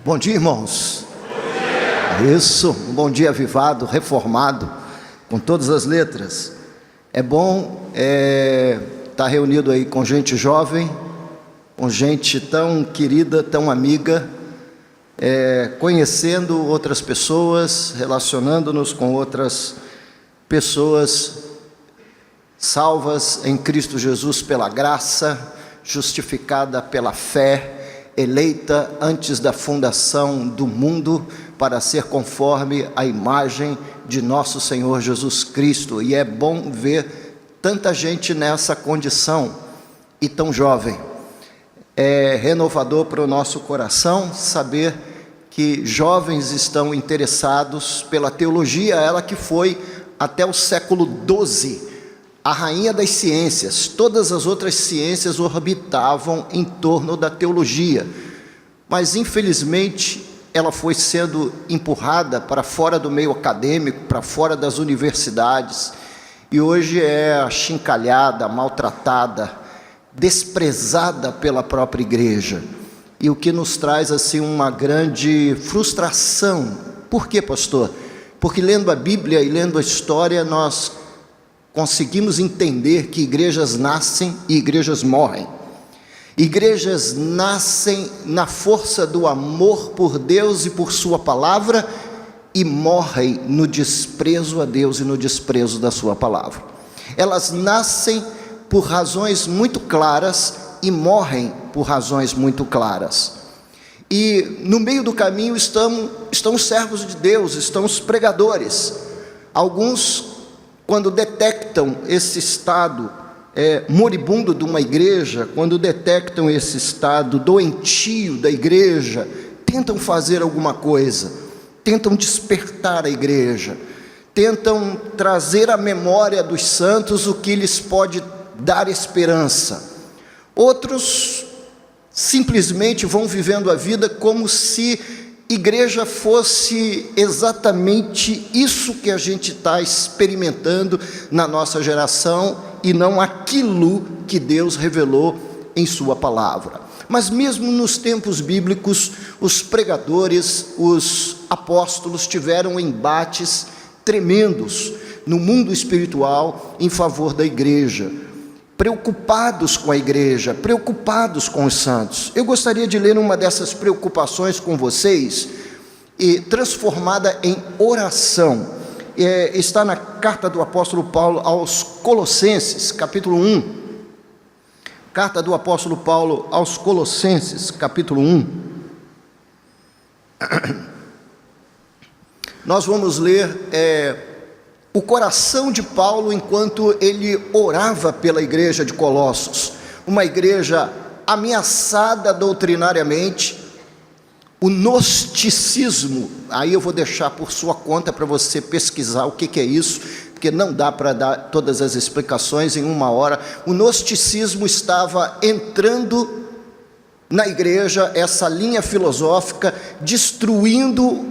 Bom dia, irmãos. Bom dia. Isso, um bom dia avivado, reformado, com todas as letras. É bom estar reunido aí com gente jovem, com gente tão querida, tão amiga, conhecendo outras pessoas, relacionando-nos com outras pessoas salvas em Cristo Jesus pela graça, justificada pela fé, eleita antes da fundação do mundo para ser conforme a imagem de nosso Senhor Jesus Cristo. E é bom ver tanta gente nessa condição e tão jovem. É renovador para o nosso coração saber que jovens estão interessados pela teologia, ela que foi até o século XII a rainha das ciências. Todas as outras ciências orbitavam em torno da teologia, mas infelizmente ela foi sendo empurrada para fora do meio acadêmico, para fora das universidades, e hoje é achincalhada, maltratada, desprezada pela própria igreja, e o que nos traz assim uma grande frustração. Por quê, pastor? Porque lendo a Bíblia e lendo a história, nós conseguimos entender que igrejas nascem e igrejas morrem. Igrejas nascem na força do amor por Deus e por sua palavra e morrem no desprezo a Deus e no desprezo da sua palavra. Elas nascem por razões muito claras e morrem por razões muito claras. E no meio do caminho estão os servos de Deus, estão os pregadores. Alguns, quando detectam esse estado moribundo de uma igreja, quando detectam esse estado doentio da igreja, tentam fazer alguma coisa, tentam despertar a igreja, tentam trazer à memória dos santos o que lhes pode dar esperança. Outros simplesmente vão vivendo a vida como se igreja fosse exatamente isso que a gente está experimentando na nossa geração e não aquilo que Deus revelou em sua palavra. Mas mesmo nos tempos bíblicos, os pregadores, os apóstolos tiveram embates tremendos no mundo espiritual em favor da igreja, preocupados com a igreja, preocupados com os santos. Eu gostaria de ler uma dessas preocupações com vocês, e transformada em oração. Está na carta do apóstolo Paulo aos Colossenses, capítulo 1. Carta do apóstolo Paulo aos Colossenses, capítulo 1. Nós vamos ler o coração de Paulo enquanto ele orava pela igreja de Colossos, uma igreja ameaçada doutrinariamente, o gnosticismo. Aí eu vou deixar por sua conta para você pesquisar o que é isso, porque não dá para dar todas as explicações em uma hora. O gnosticismo estava entrando na igreja, essa linha filosófica, destruindo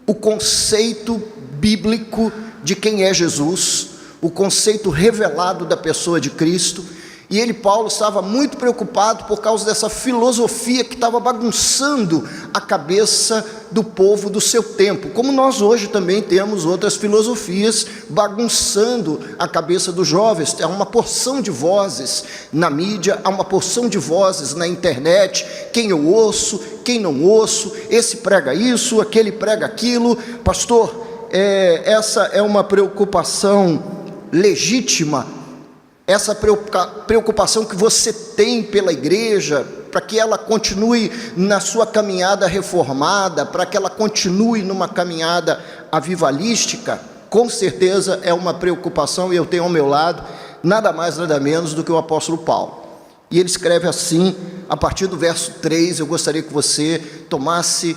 o conceito bíblico de quem é Jesus, o conceito revelado da pessoa de Cristo. E Paulo estava muito preocupado por causa dessa filosofia que estava bagunçando a cabeça do povo do seu tempo, como nós hoje também temos outras filosofias bagunçando a cabeça dos jovens. Há uma porção de vozes na mídia, há uma porção de vozes na internet, quem eu ouço, quem não ouço, esse prega isso, aquele prega aquilo. Pastor, essa é uma preocupação legítima, essa preocupação que você tem pela igreja, para que ela continue na sua caminhada reformada, para que ela continue numa caminhada avivalística, com certeza é uma preocupação. E eu tenho ao meu lado nada mais, nada menos do que o apóstolo Paulo, e ele escreve assim, a partir do verso 3, eu gostaria que você tomasse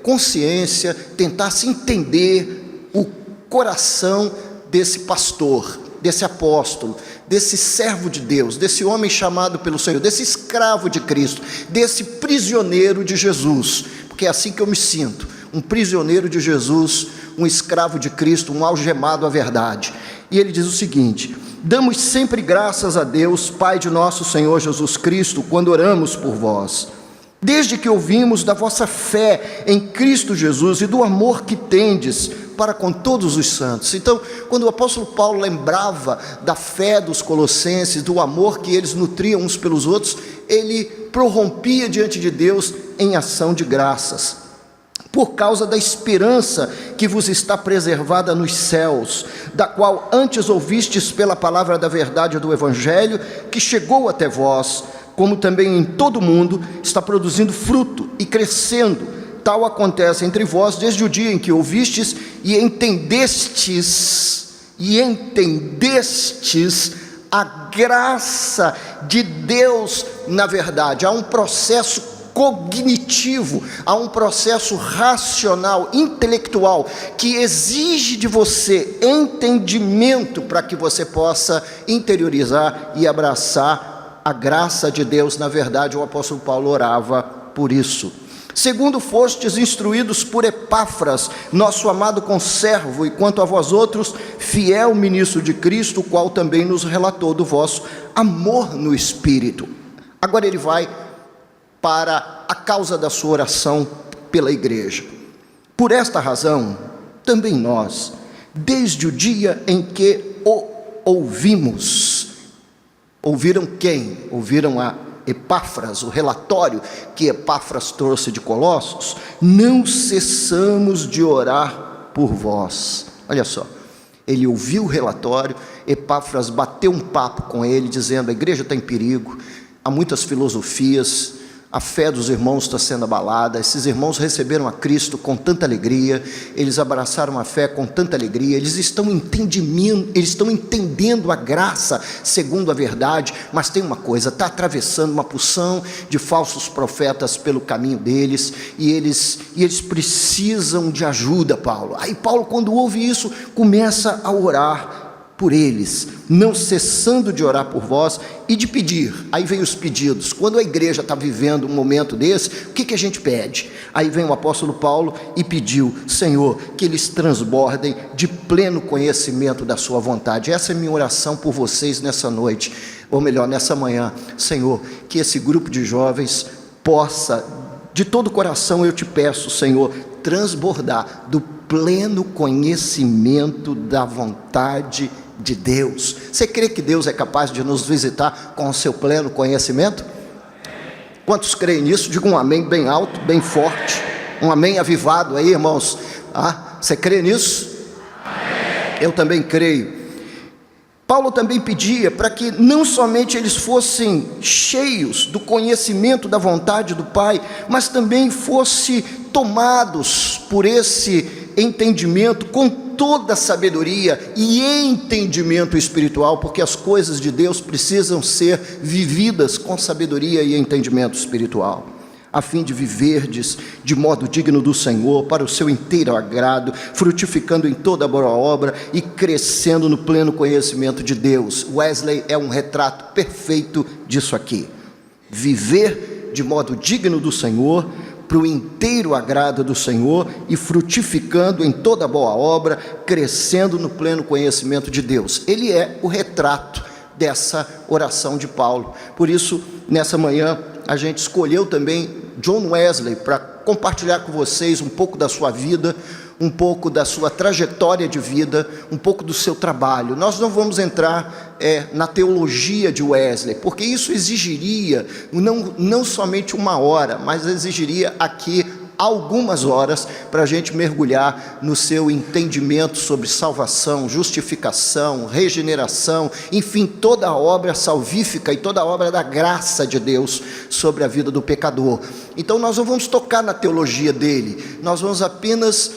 consciência, tentasse entender o coração desse pastor, desse apóstolo, desse servo de Deus, desse homem chamado pelo Senhor, desse escravo de Cristo, desse prisioneiro de Jesus, porque é assim que eu me sinto, um prisioneiro de Jesus, um escravo de Cristo, um algemado à verdade. E ele diz o seguinte: damos sempre graças a Deus, Pai de nosso Senhor Jesus Cristo, quando oramos por vós. desde que ouvimos da vossa fé em Cristo Jesus e do amor que tendes para com todos os santos. Então, quando o apóstolo Paulo lembrava da fé dos colossenses, do amor que eles nutriam uns pelos outros, ele prorrompia diante de Deus em ação de graças, por causa da esperança que vos está preservada nos céus, da qual antes ouvistes pela palavra da verdade do evangelho, que chegou até vós, como também em todo o mundo está produzindo fruto e crescendo. Tal acontece entre vós desde o dia em que ouvistes e entendestes a graça de Deus na verdade. Há um processo cognitivo, há um processo racional, intelectual, que exige de você entendimento para que você possa interiorizar e abraçar a graça de Deus. Na verdade, o apóstolo Paulo orava por isso. Segundo fostes instruídos por Epáfras, nosso amado conservo, e quanto a vós outros, fiel ministro de Cristo, o qual também nos relatou do vosso amor no Espírito. Agora ele vai para a causa da sua oração pela igreja. Por esta razão, também nós, desde o dia em que o ouvimos, ouviram quem? Ouviram a Epáfras, o relatório que Epáfras trouxe de Colossos. Não cessamos de orar por vós. Olha só, ele ouviu o relatório, Epáfras bateu um papo com ele, dizendo: a igreja está em perigo, há muitas filosofias, a fé dos irmãos está sendo abalada, esses irmãos receberam a Cristo com tanta alegria, eles abraçaram a fé com tanta alegria, eles estão entendendo a graça segundo a verdade, mas tem uma coisa, está atravessando uma porção de falsos profetas pelo caminho deles, e eles precisam de ajuda, Paulo. Aí Paulo, quando ouve isso, começa a orar por eles, não cessando de orar por vós e de pedir. Aí vem os pedidos. Quando a igreja está vivendo um momento desse, o que a gente pede? Aí vem o apóstolo Paulo e pediu: Senhor, que eles transbordem de pleno conhecimento da sua vontade. Essa é minha oração por vocês nessa noite, ou melhor, nessa manhã. Senhor, que esse grupo de jovens possa, de todo o coração eu te peço, Senhor, transbordar do pleno conhecimento da vontade de Deus. Você crê que Deus é capaz de nos visitar com o seu pleno conhecimento? Quantos creem nisso? Diga um amém bem alto, bem forte, um amém avivado aí, irmãos. Você crê nisso? Amém. Eu também creio. Paulo também pedia para que não somente eles fossem cheios do conhecimento da vontade do Pai, mas também fossem tomados por esse entendimento com toda a sabedoria e entendimento espiritual, porque as coisas de Deus precisam ser vividas com sabedoria e entendimento espiritual, a fim de viverdes de modo digno do Senhor, para o seu inteiro agrado, frutificando em toda boa obra e crescendo no pleno conhecimento de Deus. Wesley é um retrato perfeito disso aqui: viver de modo digno do Senhor, para o inteiro agrado do Senhor e frutificando em toda boa obra, crescendo no pleno conhecimento de Deus. Ele é o retrato dessa oração de Paulo. Por isso, nessa manhã, a gente escolheu também John Wesley para compartilhar com vocês um pouco da sua vida, um pouco da sua trajetória de vida, um pouco do seu trabalho. Nós não vamos entrar na teologia de Wesley, porque isso exigiria não somente uma hora, mas exigiria aqui algumas horas para a gente mergulhar no seu entendimento sobre salvação, justificação, regeneração, enfim, toda a obra salvífica e toda a obra da graça de Deus sobre a vida do pecador. Então nós não vamos tocar na teologia dele, nós vamos apenas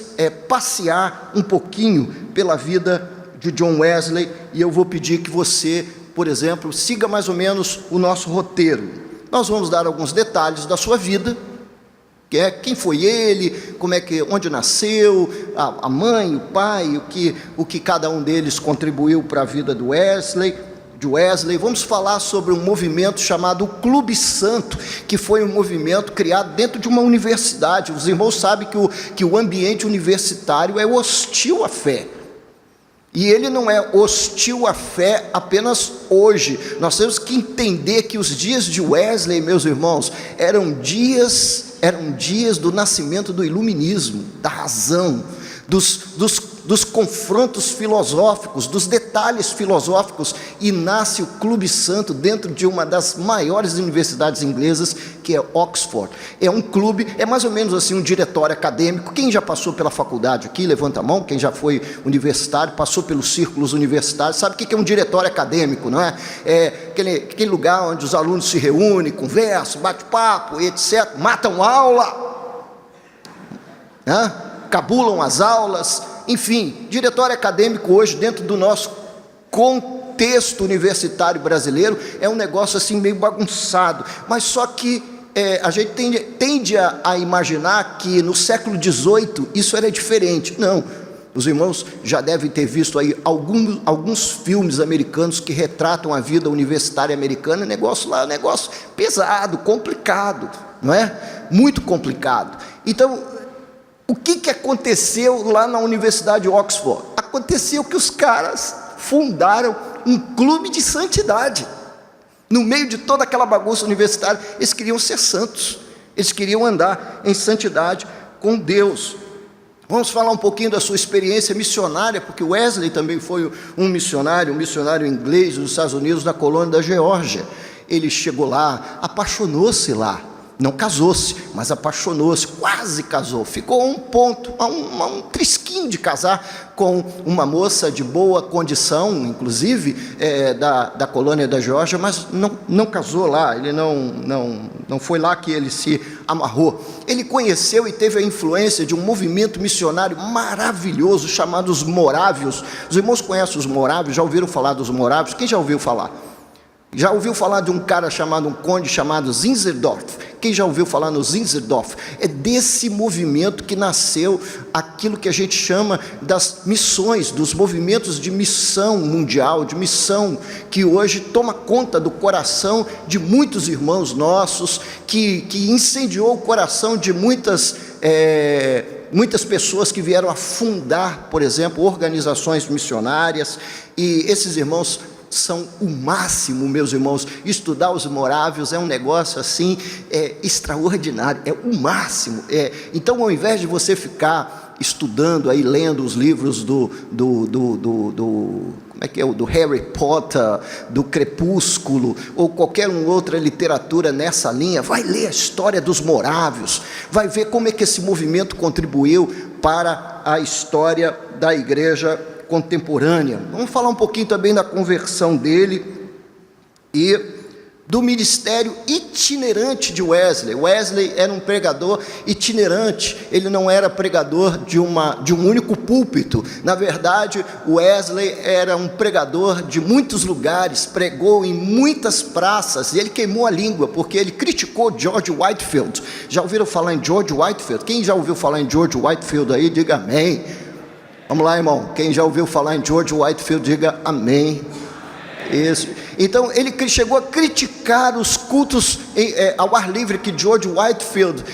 passear um pouquinho pela vida de John Wesley, e eu vou pedir que você, por exemplo, siga mais ou menos o nosso roteiro. Nós vamos dar alguns detalhes da sua vida, quem foi ele, onde nasceu, a mãe, o pai, o que cada um deles contribuiu para a vida de Wesley. Vamos falar sobre um movimento chamado Clube Santo, que foi um movimento criado dentro de uma universidade. Os irmãos sabem que o ambiente universitário é hostil à fé. E ele não é hostil à fé apenas hoje. Nós temos que entender que os dias de Wesley, meus irmãos, eram dias do nascimento do iluminismo, da razão, dos confrontos filosóficos, dos detalhes filosóficos, e nasce o Clube Santo dentro de uma das maiores universidades inglesas, que é Oxford. É um clube, é mais ou menos assim um diretório acadêmico. Quem já passou pela faculdade aqui, levanta a mão. Quem já foi universitário, passou pelos círculos universitários, sabe o que é um diretório acadêmico, não é? É aquele lugar onde os alunos se reúnem, conversam, bate-papo, etc., matam aula, né? Cabulam as aulas, enfim. Diretório acadêmico hoje, dentro do nosso contexto universitário brasileiro, é um negócio assim meio bagunçado, mas só que a gente tende a imaginar que no século XVIII isso era diferente. Não, os irmãos já devem ter visto aí alguns filmes americanos que retratam a vida universitária americana. Negócio pesado, complicado, não é? Muito complicado. Então, o que aconteceu lá na Universidade de Oxford? Aconteceu que os caras fundaram um clube de santidade. No meio de toda aquela bagunça universitária, eles queriam ser santos, eles queriam andar em santidade com Deus. Vamos falar um pouquinho da sua experiência missionária, porque Wesley também foi um missionário inglês dos Estados Unidos, na colônia da Geórgia. Ele chegou lá, apaixonou-se lá. Não casou-se, mas apaixonou-se, quase casou. Ficou a um ponto, a um trisquinho de casar com uma moça de boa condição, inclusive da colônia da Geórgia, mas não casou lá. Ele não foi lá que ele se amarrou. Ele conheceu e teve a influência de um movimento missionário maravilhoso chamado os Morávios. Os irmãos conhecem os Morávios? Já ouviram falar dos Morávios? Quem já ouviu falar? Já ouviu falar de um cara chamado, um conde chamado Zinzendorf? Quem já ouviu falar no Zinzendorf? É desse movimento que nasceu aquilo que a gente chama das missões, dos movimentos de missão mundial, de missão, que hoje toma conta do coração de muitos irmãos nossos, que incendiou o coração de muitas pessoas que vieram a fundar, por exemplo, organizações missionárias. E esses irmãos são o máximo, meus irmãos. Estudar os Morávios é um negócio assim, extraordinário, é o máximo. Então, ao invés de você ficar estudando aí, lendo os livros do Harry Potter, do Crepúsculo, ou qualquer outra literatura nessa linha, vai ler a história dos Morávios, vai ver como é que esse movimento contribuiu para a história da igreja contemporânea. Vamos falar um pouquinho também da conversão dele e do ministério itinerante de Wesley. Wesley era um pregador itinerante, ele não era pregador de um único púlpito. Na verdade, Wesley era um pregador de muitos lugares, pregou em muitas praças, e ele queimou a língua, porque ele criticou George Whitefield. Já ouviram falar em George Whitefield? Quem já ouviu falar em George Whitefield aí, diga amém. Vamos lá, irmão. Quem já ouviu falar em George Whitefield, diga amém. Isso. Então, ele chegou a criticar os cultos ao ar livre que George Whitefield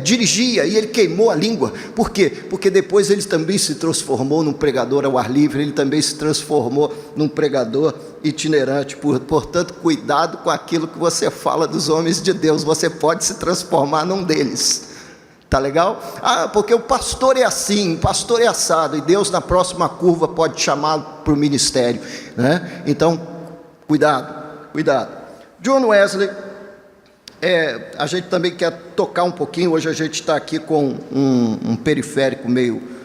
dirigia, e ele queimou a língua. Por quê? Porque depois ele também se transformou num pregador ao ar livre, ele também se transformou num pregador itinerante. Portanto, cuidado com aquilo que você fala dos homens de Deus, você pode se transformar num deles. Tá legal? Porque o pastor é assim, o pastor é assado, e Deus na próxima curva pode chamá-lo para o ministério, né? Então, cuidado. John Wesley, a gente também quer tocar um pouquinho. Hoje a gente está aqui com um periférico meio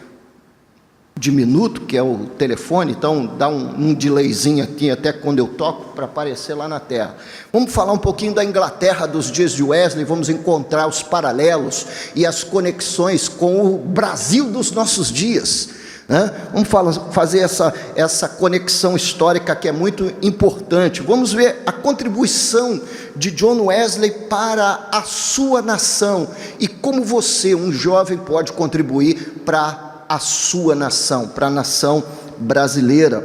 diminuto, que é o telefone, então dá um delayzinho aqui até quando eu toco, para aparecer lá na terra. Vamos falar um pouquinho da Inglaterra dos dias de Wesley, vamos encontrar os paralelos e as conexões com o Brasil dos nossos dias, né? Vamos fazer essa conexão histórica que é muito importante. Vamos ver a contribuição de John Wesley para a sua nação, e como você, um jovem, pode contribuir para a sua nação, para a nação brasileira.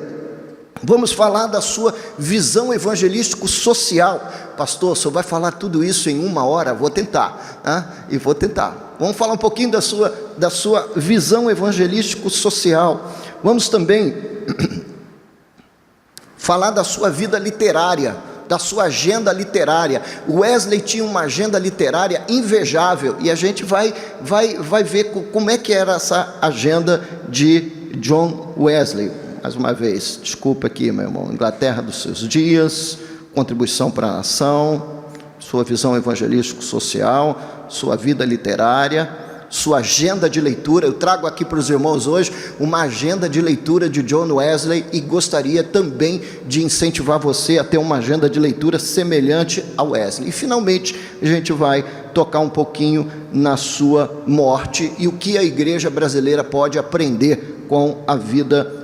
Vamos falar da sua visão evangelístico-social. Pastor, o senhor vai falar tudo isso em 1 hora? Vou tentar, e vou tentar. Vamos falar um pouquinho da sua visão evangelístico-social. Vamos também falar da sua vida literária, da sua agenda literária. Wesley tinha uma agenda literária invejável, e a gente vai ver como é que era essa agenda de John Wesley. Mais uma vez, desculpa aqui, meu irmão. Inglaterra dos seus dias, contribuição para a nação, sua visão evangelístico-social, sua vida literária, sua agenda de leitura. Eu trago aqui para os irmãos hoje uma agenda de leitura de John Wesley, e gostaria também de incentivar você a ter uma agenda de leitura semelhante a Wesley. E finalmente a gente vai tocar um pouquinho na sua morte e o que a igreja brasileira pode aprender com a vida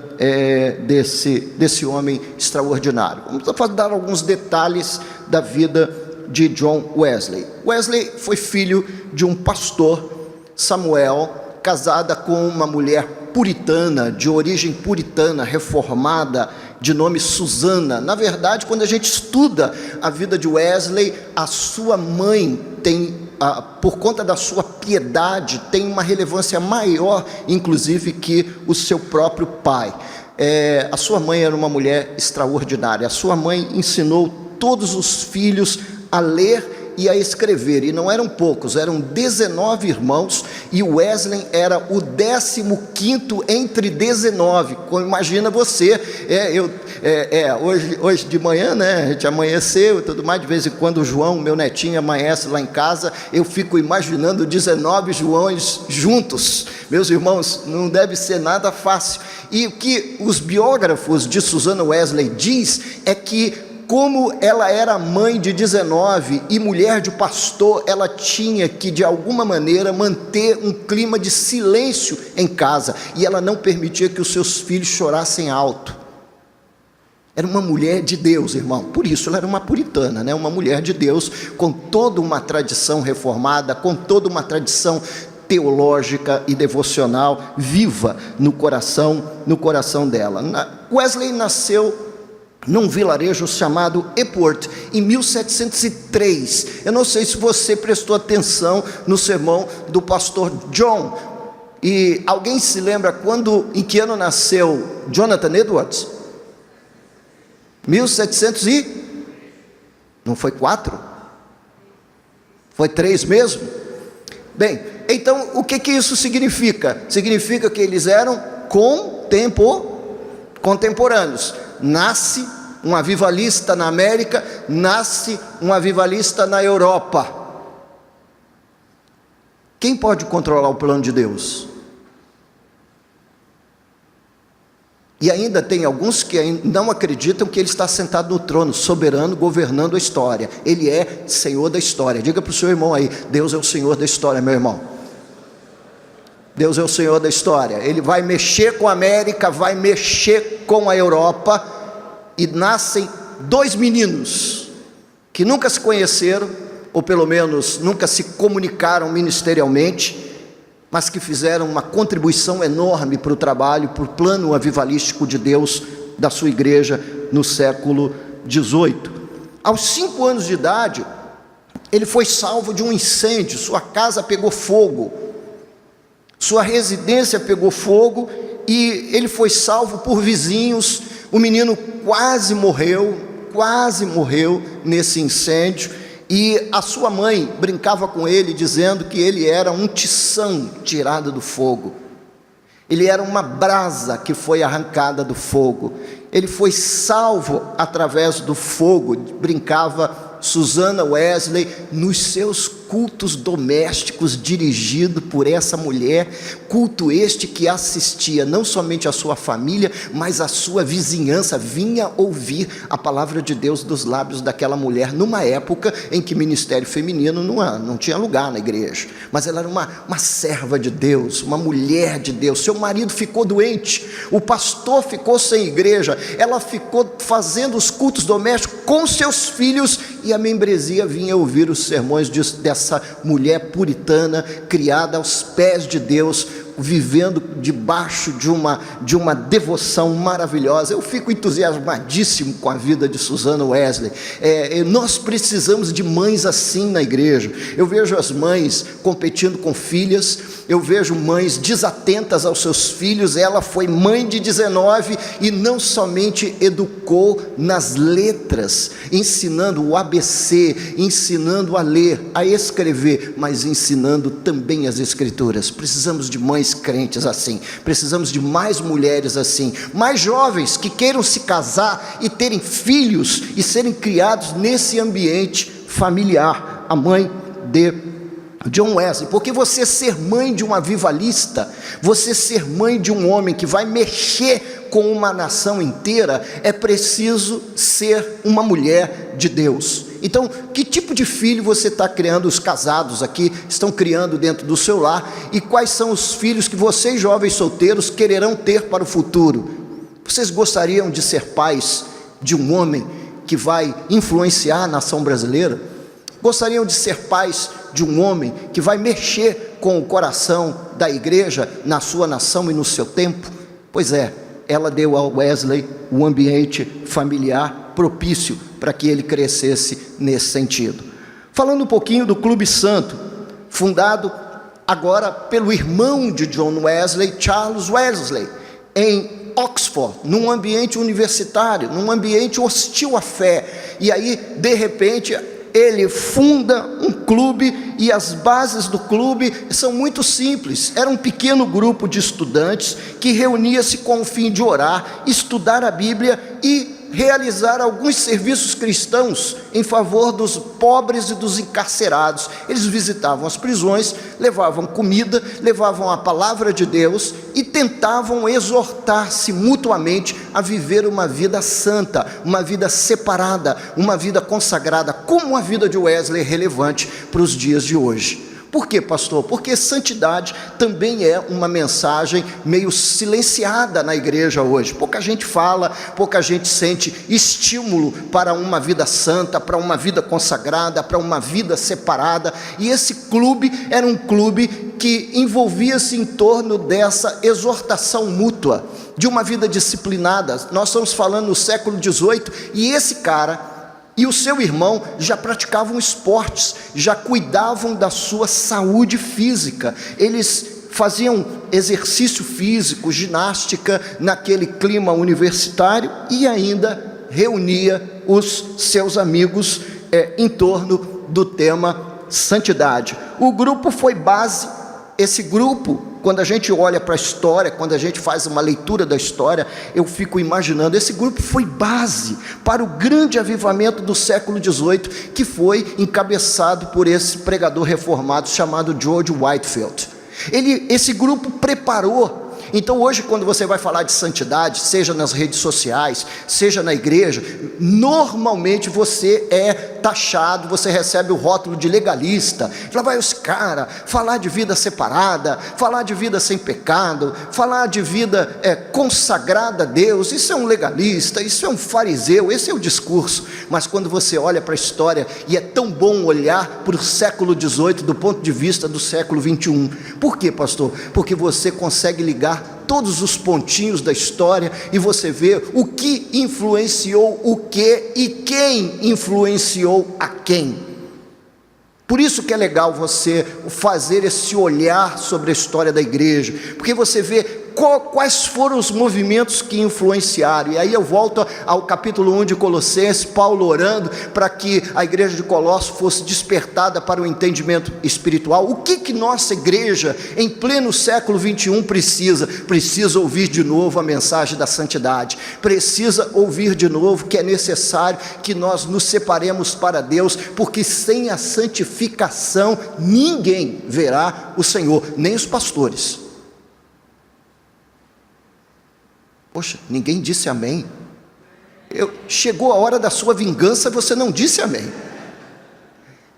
desse homem extraordinário. Vamos dar alguns detalhes da vida de John Wesley. Wesley foi filho de um pastor, Samuel, casada com uma mulher puritana, de origem puritana, reformada, de nome Susana. Na verdade, quando a gente estuda a vida de Wesley, a sua mãe tem, por conta da sua piedade, tem uma relevância maior, inclusive, que o seu próprio pai. A sua mãe era uma mulher extraordinária. A sua mãe ensinou todos os filhos a ler e a escrever, e não eram poucos, eram 19 irmãos, e Wesley era o 15º entre 19. Imagina você, hoje de manhã, né, a gente amanheceu e tudo mais, de vez em quando o João, meu netinho, amanhece lá em casa, eu fico imaginando 19 Joões juntos. Meus irmãos, não deve ser nada fácil. E o que os biógrafos de Susana Wesley diz é que, como ela era mãe de 19 e mulher de pastor, ela tinha que, de alguma maneira, manter um clima de silêncio em casa, e ela não permitia que os seus filhos chorassem alto. Era uma mulher de Deus, irmão. Por isso ela era uma puritana, né? Uma mulher de Deus, com toda uma tradição reformada, com toda uma tradição teológica e devocional viva no coração dela. Wesley nasceu num vilarejo chamado Epworth, em 1703. Eu não sei se você prestou atenção no sermão do pastor John. E alguém se lembra em que ano nasceu Jonathan Edwards? 1700 e... Não foi 4? Foi 3 mesmo? Bem, então o que isso significa? Significa que eles eram contemporâneos. Nasce um avivalista na América, nasce um avivalista na Europa. Quem pode controlar o plano de Deus? E ainda tem alguns que não acreditam que Ele está sentado no trono, soberano, governando a história. Ele é Senhor da história. Diga para o seu irmão aí: Deus é o Senhor da história, meu irmão. Deus é o Senhor da história. Ele vai mexer com a América, vai mexer com a Europa, e nascem 2 meninos que nunca se conheceram, ou pelo menos nunca se comunicaram ministerialmente, mas que fizeram uma contribuição enorme para o trabalho, para o plano avivalístico de Deus, da sua igreja no século XVIII. Aos 5 anos de idade, ele foi salvo de um incêndio. Sua casa pegou fogo, sua residência pegou fogo, e ele foi salvo por vizinhos. O menino quase morreu nesse incêndio, e a sua mãe brincava com ele, dizendo que ele era um tição tirado do fogo. Ele era uma brasa que foi arrancada do fogo. Ele foi salvo através do fogo, brincava Susana Wesley, nos seus cultos domésticos, dirigido por essa mulher, culto este que assistia não somente a sua família, mas a sua vizinhança, vinha ouvir a palavra de Deus dos lábios daquela mulher, numa época em que ministério feminino não tinha lugar na igreja, mas ela era uma serva de Deus, uma mulher de Deus. Seu marido ficou doente, o pastor ficou sem igreja, ela ficou fazendo os cultos domésticos com seus filhos, e a membresia vinha ouvir os sermões dessa mulher puritana, criada aos pés de Deus, vivendo debaixo de uma devoção maravilhosa. Eu fico entusiasmadíssimo com a vida de Susana Wesley. Nós precisamos de mães assim na igreja. Eu vejo as mães competindo com filhas, eu vejo mães desatentas aos seus filhos. Ela foi mãe de 19 e não somente educou nas letras, ensinando o ABC, ensinando a ler, a escrever, mas ensinando também as escrituras. Precisamos de mães crentes assim, precisamos de mais mulheres assim, mais jovens que queiram se casar e terem filhos e serem criados nesse ambiente familiar. A mãe de John Wesley, porque você ser mãe de um avivalista, você ser mãe de um homem que vai mexer com uma nação inteira, é preciso ser uma mulher de Deus. Então, que tipo de filho você está criando? Os casados aqui estão criando dentro do seu lar, e quais são os filhos que vocês, jovens solteiros, quererão ter para o futuro? Vocês gostariam de ser pais de um homem que vai influenciar a nação brasileira? Gostariam de ser pais de um homem que vai mexer com o coração da igreja na sua nação e no seu tempo? Pois é, ela deu a Wesley um ambiente familiar propício para que ele crescesse nesse sentido. Falando um pouquinho do Clube Santo, fundado agora pelo irmão de John Wesley, Charles Wesley, em Oxford, num ambiente universitário, num ambiente hostil à fé. E aí, de repente, ele funda um clube, e as bases do clube são muito simples. Era um pequeno grupo de estudantes que reunia-se com o fim de orar, estudar a Bíblia e realizar alguns serviços cristãos em favor dos pobres e dos encarcerados. Eles visitavam as prisões, levavam comida, levavam a palavra de Deus e tentavam exortar-se mutuamente a viver uma vida santa, uma vida separada, uma vida consagrada, como a vida de Wesley é relevante para os dias de hoje. Por quê, pastor? Porque santidade também é uma mensagem meio silenciada na igreja hoje. Pouca gente fala, pouca gente sente estímulo para uma vida santa, para uma vida consagrada, para uma vida separada. E esse clube era um clube que envolvia-se em torno dessa exortação mútua, de uma vida disciplinada. Nós estamos falando no século XVIII, e esse cara e o seu irmão já praticavam esportes, já cuidavam da sua saúde física. Eles faziam exercício físico, ginástica, naquele clima universitário, e ainda reunia os seus amigos em torno do tema santidade. O grupo foi base. Esse grupo, quando a gente olha para a história, quando a gente faz uma leitura da história, eu fico imaginando, esse grupo foi base para o grande avivamento do século XVIII, que foi encabeçado por esse pregador reformado chamado George Whitefield. Esse grupo preparou. Então hoje, quando você vai falar de santidade, seja nas redes sociais, seja na igreja, normalmente você é taxado, você recebe o rótulo de legalista. Lá vai os caras falar de vida separada, falar de vida sem pecado, falar de vida consagrada a Deus. Isso é um legalista, isso é um fariseu, esse é o discurso. Mas quando você olha para a história, e é tão bom olhar para o século XVIII do ponto de vista do século XXI. Por quê, pastor? Porque você consegue ligar todos os pontinhos da história, e você vê o que influenciou o que e quem influenciou a quem. Por isso que é legal você fazer esse olhar sobre a história da igreja, porque você vê quais foram os movimentos que influenciaram. E aí eu volto ao capítulo 1 de Colossenses, Paulo orando para que a igreja de Colossos fosse despertada para o entendimento espiritual. O que nossa igreja em pleno século 21 precisa? Precisa ouvir de novo a mensagem da santidade, precisa ouvir de novo que é necessário que nós nos separemos para Deus, porque sem a santificação ninguém verá o Senhor, nem os pastores. Poxa, ninguém disse amém. Chegou a hora da sua vingança, você não disse amém.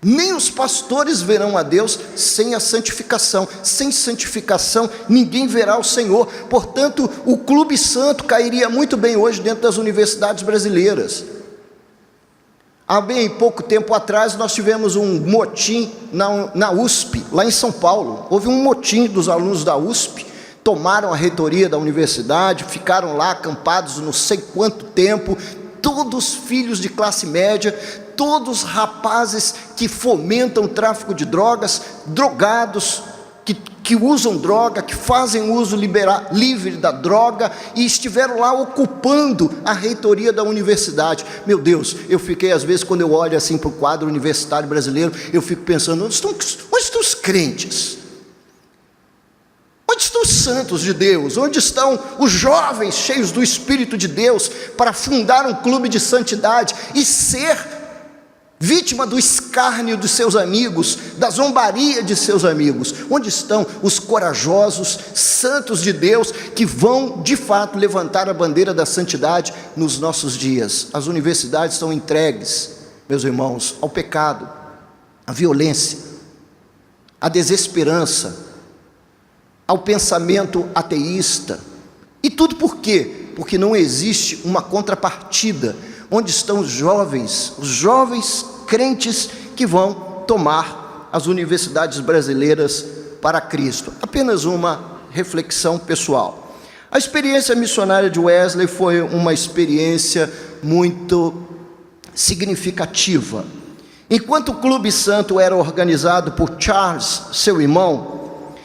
Nem os pastores verão a Deus sem a santificação. Sem santificação ninguém verá o Senhor. Portanto, o Clube Santo cairia muito bem hoje dentro das universidades brasileiras. Há bem pouco tempo atrás nós tivemos um motim na USP, lá em São Paulo. Houve um motim dos alunos da USP, tomaram a reitoria da universidade, ficaram lá acampados não sei quanto tempo, todos filhos de classe média, todos rapazes que fomentam o tráfico de drogas, drogados, que usam droga, que fazem uso livre da droga, e estiveram lá ocupando a reitoria da universidade. Meu Deus, eu fiquei, às vezes, quando eu olho assim para o quadro universitário brasileiro, eu fico pensando, onde estão os crentes? Onde estão os santos de Deus? Onde estão os jovens cheios do Espírito de Deus para fundar um clube de santidade e ser vítima do escárnio dos seus amigos, da zombaria de seus amigos? Onde estão os corajosos santos de Deus que vão de fato levantar a bandeira da santidade nos nossos dias? As universidades estão entregues, meus irmãos, ao pecado, à violência, à desesperança, ao pensamento ateísta. E tudo por quê? Porque não existe uma contrapartida. Onde estão os jovens crentes que vão tomar as universidades brasileiras para Cristo? Apenas uma reflexão pessoal. A experiência missionária de Wesley foi uma experiência muito significativa. Enquanto o Clube Santo era organizado por Charles, seu irmão,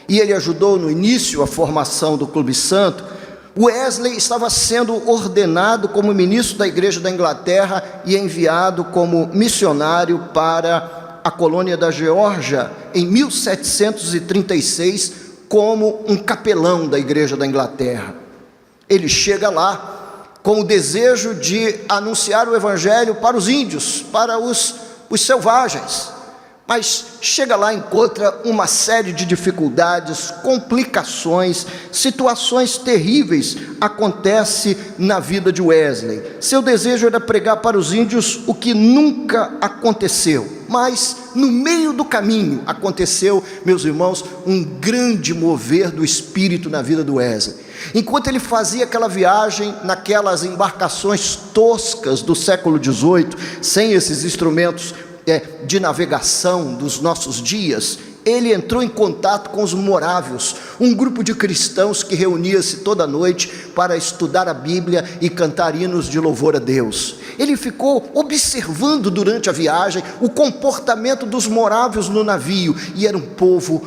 e ele ajudou no início a formação do Clube Santo, Wesley estava sendo ordenado como ministro da Igreja da Inglaterra e enviado como missionário para a colônia da Geórgia em 1736 como um capelão da Igreja da Inglaterra. Ele chega lá com o desejo de anunciar o Evangelho para os índios, para os selvagens, mas chega lá e encontra uma série de dificuldades, complicações, situações terríveis acontecem na vida de Wesley. Seu desejo era pregar para os índios, o que nunca aconteceu, mas no meio do caminho aconteceu, meus irmãos, um grande mover do Espírito na vida do Wesley. Enquanto ele fazia aquela viagem naquelas embarcações toscas do século XVIII, sem esses instrumentos de navegação dos nossos dias, ele entrou em contato com os morávios, um grupo de cristãos que reunia-se toda noite para estudar a Bíblia e cantar hinos de louvor a Deus. Ele ficou observando durante a viagem o comportamento dos morávios no navio, e era um povo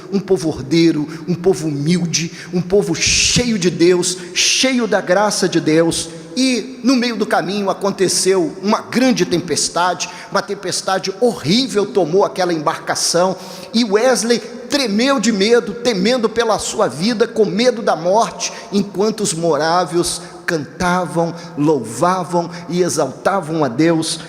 ordeiro, um povo humilde, um povo cheio de Deus, cheio da graça de Deus. E no meio do caminho aconteceu uma grande tempestade, uma tempestade horrível tomou aquela embarcação, e Wesley tremeu de medo, temendo pela sua vida, com medo da morte, enquanto os morávios cantavam, louvavam e exaltavam a Deus,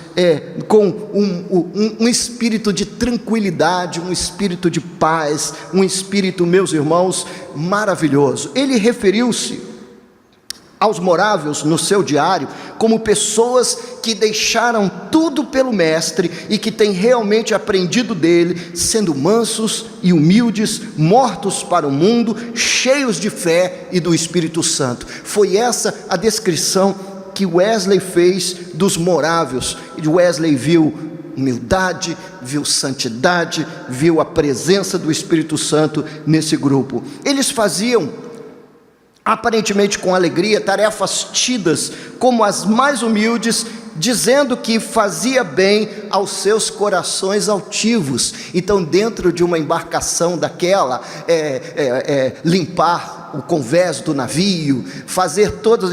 com um espírito de tranquilidade, um espírito de paz, um espírito, meus irmãos, maravilhoso. Ele referiu-se aos morávios no seu diário como pessoas que deixaram tudo pelo mestre e que têm realmente aprendido dele, sendo mansos e humildes, mortos para o mundo, cheios de fé e do Espírito Santo. Foi essa a descrição que Wesley fez dos morávios. Wesley viu humildade, viu santidade, viu a presença do Espírito Santo nesse grupo. Eles faziam, aparentemente com alegria, tarefas tidas como as mais humildes, dizendo que fazia bem aos seus corações altivos. Então, dentro de uma embarcação daquela, limpar o convés do navio,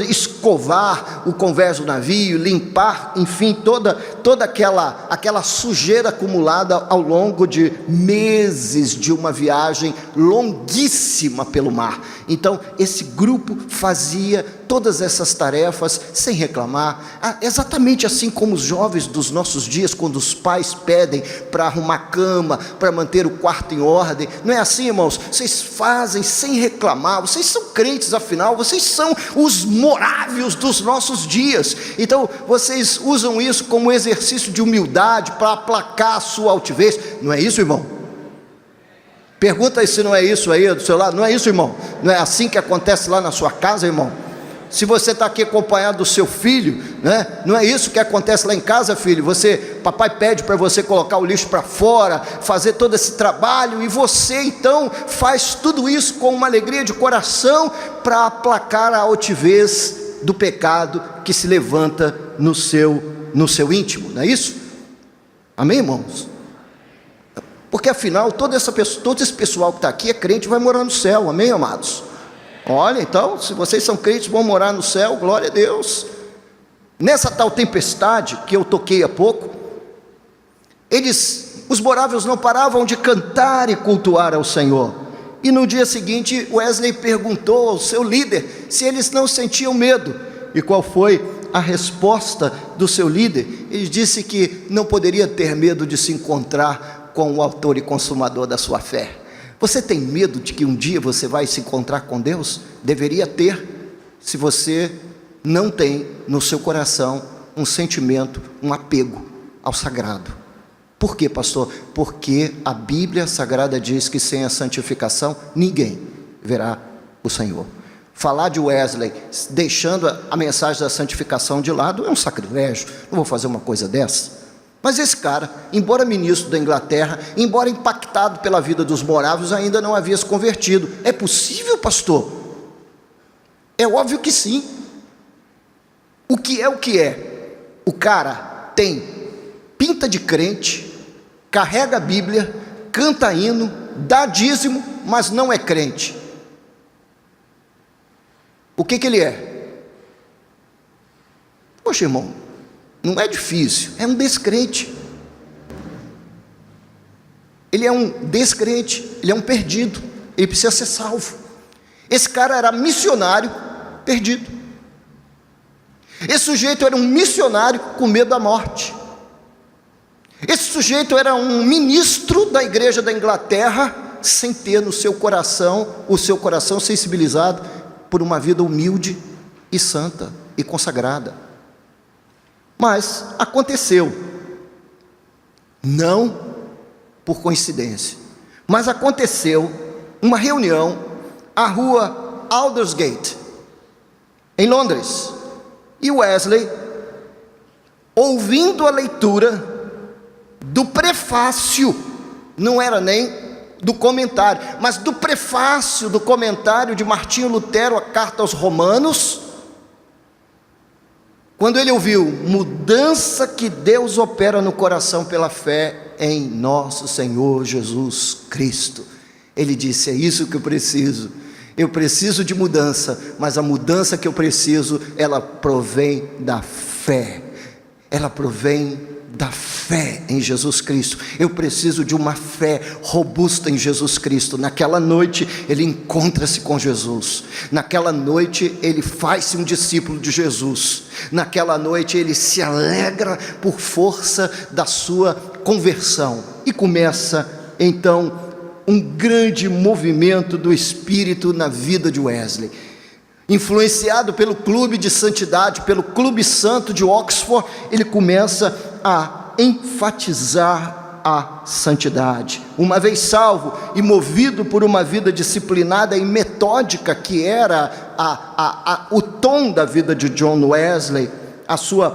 escovar o convés do navio, limpar, enfim, toda aquela sujeira acumulada ao longo de meses de uma viagem longuíssima pelo mar. Então, esse grupo fazia todas essas tarefas sem reclamar, exatamente assim como os jovens dos nossos dias, quando os pais pedem para arrumar cama, para manter o quarto em ordem. Não é assim, irmãos? Vocês fazem sem reclamar. Vocês são crentes, afinal, vocês são os morávios dos nossos dias. Então, vocês usam isso como exercício de humildade para aplacar a sua altivez. Não é isso, irmão? Pergunta aí se não é isso aí do seu lado. Não é isso, irmão? Não é assim que acontece lá na sua casa, irmão? Se você está aqui acompanhado do seu filho, né? Não é isso que acontece lá em casa, filho. Papai pede para você colocar o lixo para fora, fazer todo esse trabalho, e você então faz tudo isso com uma alegria de coração para aplacar a altivez do pecado que se levanta no seu íntimo, não é isso? Amém, irmãos? Porque afinal, todo esse pessoal que está aqui é crente e vai morar no céu, amém, amados? Olha, então, se vocês são crentes, vão morar no céu, glória a Deus. Nessa tal tempestade que eu toquei há pouco, os moráveis não paravam de cantar e cultuar ao Senhor. E no dia seguinte, Wesley perguntou ao seu líder se eles não sentiam medo. E qual foi a resposta do seu líder? Ele disse que não poderia ter medo de se encontrar com o autor e consumador da sua fé. Você tem medo de que um dia você vai se encontrar com Deus? Deveria ter, se você não tem no seu coração um sentimento, um apego ao sagrado. Por quê, pastor? Porque a Bíblia Sagrada diz que sem a santificação ninguém verá o Senhor. Falar de Wesley deixando a mensagem da santificação de lado é um sacrilégio. Não vou fazer uma coisa dessa. Mas esse cara, embora ministro da Inglaterra, embora impactado pela vida dos moráveis, ainda não havia se convertido. É possível, pastor? É óbvio que sim. O que é o que é? O cara tem pinta de crente, carrega a Bíblia, canta hino, dá dízimo, mas não é crente. O que ele é? Poxa, irmão, não é difícil, é um descrente. Ele é um descrente, ele é um perdido, ele precisa ser salvo. Esse cara era missionário perdido. Esse sujeito era um missionário com medo da morte. Esse sujeito era um ministro da igreja da Inglaterra, sem ter no seu coração, o seu coração sensibilizado por uma vida humilde e santa e consagrada. Mas aconteceu, não por coincidência, mas aconteceu uma reunião à rua Aldersgate, em Londres, e Wesley, ouvindo a leitura do prefácio, não era nem do comentário, mas do prefácio do comentário de Martinho Lutero à carta aos Romanos, quando ele ouviu, mudança que Deus opera no coração pela fé em nosso Senhor Jesus Cristo, ele disse, é isso que eu preciso de mudança, mas a mudança que eu preciso, ela provém da fé, em Jesus Cristo. Eu preciso de uma fé robusta em Jesus Cristo. Naquela noite ele encontra-se com Jesus, naquela noite ele faz-se um discípulo de Jesus, naquela noite ele se alegra por força da sua conversão, e começa então um grande movimento do Espírito na vida de Wesley. Influenciado pelo clube de santidade, pelo clube santo de Oxford, ele começa a enfatizar a santidade. Uma vez salvo e movido por uma vida disciplinada e metódica, que era o tom da vida de John Wesley, a sua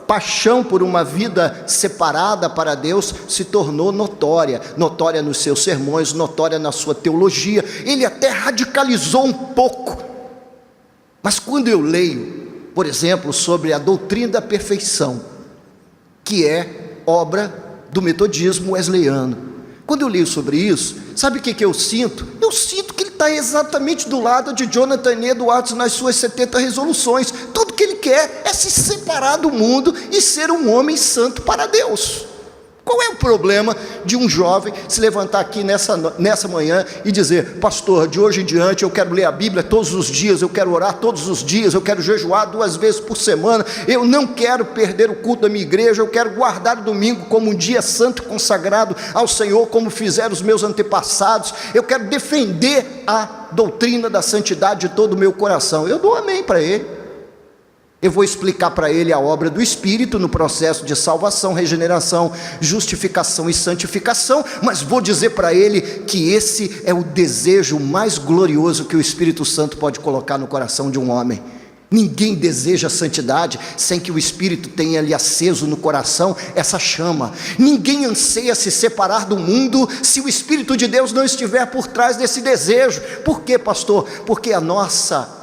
paixão por uma vida separada para Deus se tornou notória nos seus sermões, notória na sua teologia. Ele até radicalizou um pouco. Mas quando eu leio, por exemplo, sobre a doutrina da perfeição, que é obra do metodismo wesleyano, quando eu leio sobre isso, sabe o que eu sinto? Eu sinto que ele está exatamente do lado de Jonathan Edwards nas suas 70 resoluções. Tudo que ele quer é se separar do mundo e ser um homem santo para Deus. Qual é o problema de um jovem se levantar aqui nessa manhã e dizer, pastor, de hoje em diante eu quero ler a Bíblia todos os dias, eu quero orar todos os dias, eu quero jejuar 2 vezes por semana, eu não quero perder o culto da minha igreja, eu quero guardar o domingo como um dia santo consagrado ao Senhor, como fizeram os meus antepassados, eu quero defender a doutrina da santidade de todo o meu coração. Eu dou amém para ele. Eu vou explicar para ele a obra do Espírito no processo de salvação, regeneração, justificação e santificação, mas vou dizer para ele que esse é o desejo mais glorioso que o Espírito Santo pode colocar no coração de um homem. Ninguém deseja santidade sem que o Espírito tenha ali aceso no coração essa chama. Ninguém anseia se separar do mundo se o Espírito de Deus não estiver por trás desse desejo. Por quê, pastor? Porque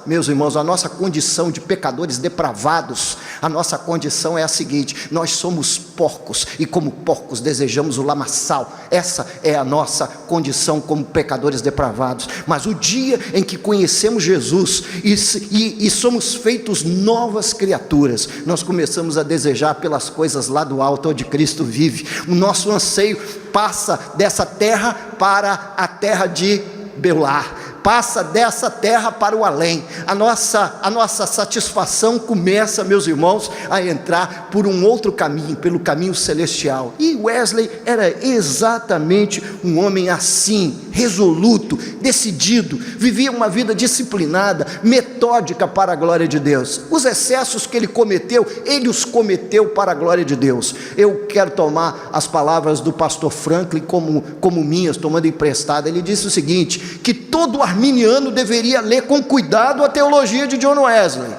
meus irmãos, a nossa condição de pecadores depravados, a nossa condição é a seguinte: nós somos porcos e como porcos desejamos o lamaçal. Essa é a nossa condição como pecadores depravados. Mas o dia em que conhecemos Jesus e somos feitos novas criaturas, nós começamos a desejar pelas coisas lá do alto onde Cristo vive. O nosso anseio passa dessa terra para a terra de Beulah, passa dessa terra para o além. A nossa satisfação começa, meus irmãos, a entrar por um outro caminho, pelo caminho celestial. E Wesley era exatamente um homem assim, resoluto, decidido, vivia uma vida disciplinada, metódica para a glória de Deus. Os excessos que ele cometeu, ele os cometeu para a glória de Deus. Eu quero tomar as palavras do pastor Franklin como minhas, tomando emprestada. Ele disse o seguinte, que todo arminiano deveria ler com cuidado a teologia de John Wesley,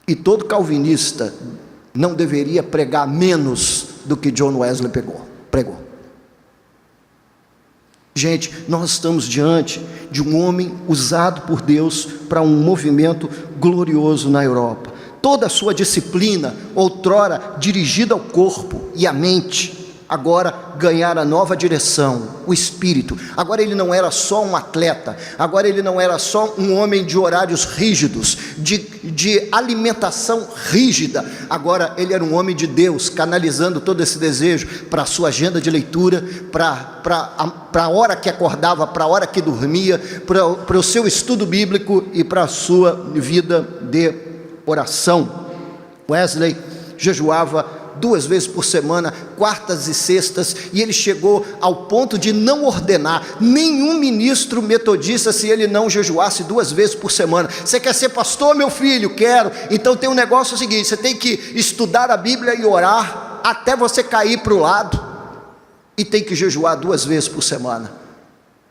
e todo calvinista não deveria pregar menos do que John Wesley pregou. Gente, nós estamos diante de um homem usado por Deus para um movimento glorioso na Europa. Toda a sua disciplina, outrora dirigida ao corpo e à mente, agora ganhara nova direção, o espírito. Agora ele não era só um atleta, agora ele não era só um homem de horários rígidos, de alimentação rígida. Agora ele era um homem de Deus, canalizando todo esse desejo para a sua agenda de leitura, para a hora que acordava, para a hora que dormia, para o seu estudo bíblico e para a sua vida de oração. Wesley jejuava 2 vezes por semana, quartas e sextas, e ele chegou ao ponto de não ordenar nenhum ministro metodista se ele não jejuasse 2 vezes por semana. Você quer ser pastor, meu filho? Quero. Então tem um negócio seguinte: você tem que estudar a Bíblia e orar até você cair para o lado, e tem que jejuar 2 vezes por semana.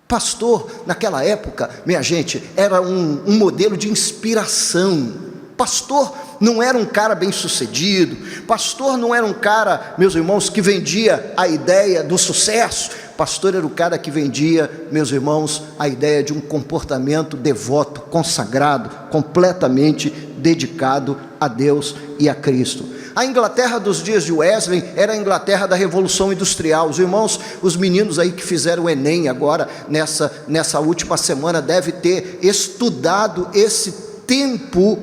Pastor, naquela época, minha gente, era um modelo de inspiração. Pastor não era um cara bem sucedido, pastor não era um cara, meus irmãos, que vendia a ideia do sucesso. Pastor era o cara que vendia, meus irmãos, a ideia de um comportamento devoto, consagrado, completamente dedicado a Deus e a Cristo. A Inglaterra dos dias de Wesley era a Inglaterra da Revolução Industrial. Os irmãos, os meninos aí que fizeram o Enem agora, nessa última semana, devem ter estudado esse tempo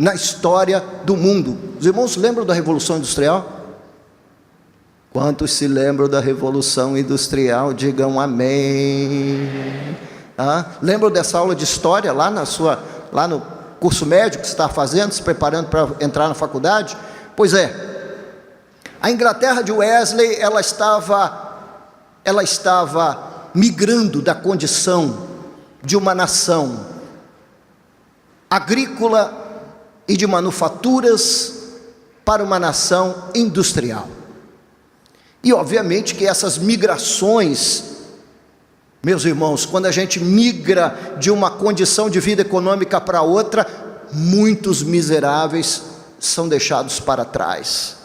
na história do mundo. Os irmãos lembram da Revolução Industrial? Quantos se lembram da Revolução Industrial? Digam amém. Lembram dessa aula de história lá no curso médio que você está fazendo, se preparando para entrar na faculdade? Pois é, a Inglaterra de Wesley, ela estava migrando da condição de uma nação agrícola e de manufaturas para uma nação industrial. E obviamente que essas migrações, meus irmãos, quando a gente migra de uma condição de vida econômica para outra, muitos miseráveis são deixados para trás.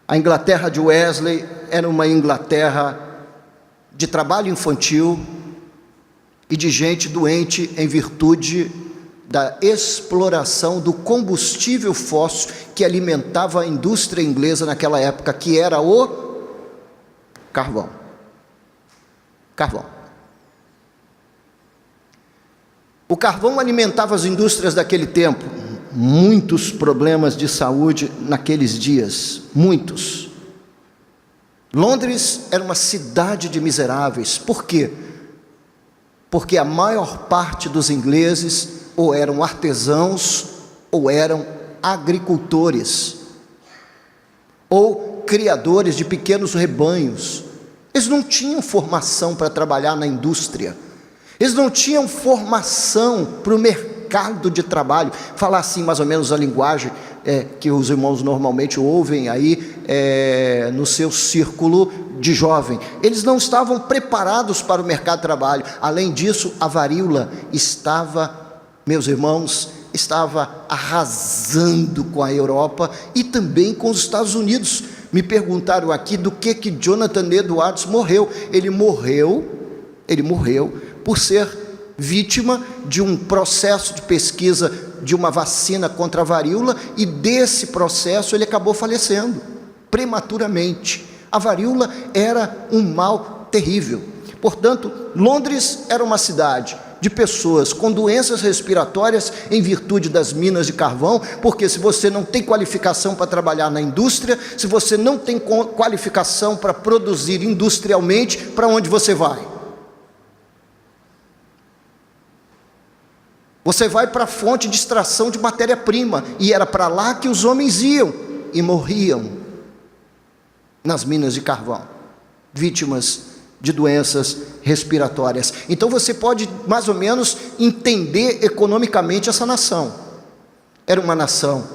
A Inglaterra de Wesley era uma Inglaterra de trabalho infantil e de gente doente em virtude da exploração do combustível fóssil que alimentava a indústria inglesa naquela época, que era o carvão. O carvão alimentava as indústrias daquele tempo. Muitos problemas de saúde naqueles dias, muitos. Londres era uma cidade de miseráveis. Por quê? Porque a maior parte dos ingleses ou eram artesãos, ou eram agricultores, ou criadores de pequenos rebanhos. Eles não tinham formação para trabalhar na indústria, eles não tinham formação para o mercado de trabalho, falar assim mais ou menos a linguagem que os irmãos normalmente ouvem aí no seu círculo de jovem. Eles não estavam preparados para o mercado de trabalho. Além disso, a varíola estava, meus irmãos, estava arrasando com a Europa e também com os Estados Unidos. Me perguntaram aqui do que Jonathan Edwards morreu. Ele morreu por ser vítima de um processo de pesquisa de uma vacina contra a varíola, e desse processo ele acabou falecendo prematuramente. A varíola era um mal terrível. Portanto, Londres era uma cidade de pessoas com doenças respiratórias em virtude das minas de carvão, porque se você não tem qualificação para trabalhar na indústria, se você não tem qualificação para produzir industrialmente, para onde você vai? Você vai para a fonte de extração de matéria-prima, e era para lá que os homens iam e morriam nas minas de carvão, vítimas de doenças respiratórias. Então você pode mais ou menos entender economicamente essa nação. Era uma nação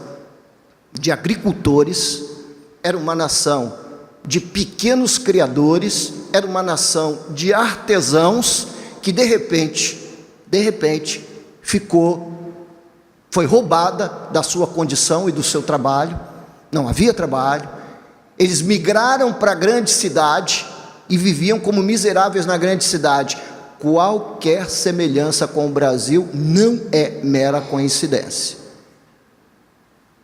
de agricultores, era uma nação de pequenos criadores, era uma nação de artesãos que de repente foi roubada da sua condição e do seu trabalho. Não havia trabalho. Eles migraram para a grande cidade e viviam como miseráveis na grande cidade. Qualquer semelhança com o Brasil não é mera coincidência.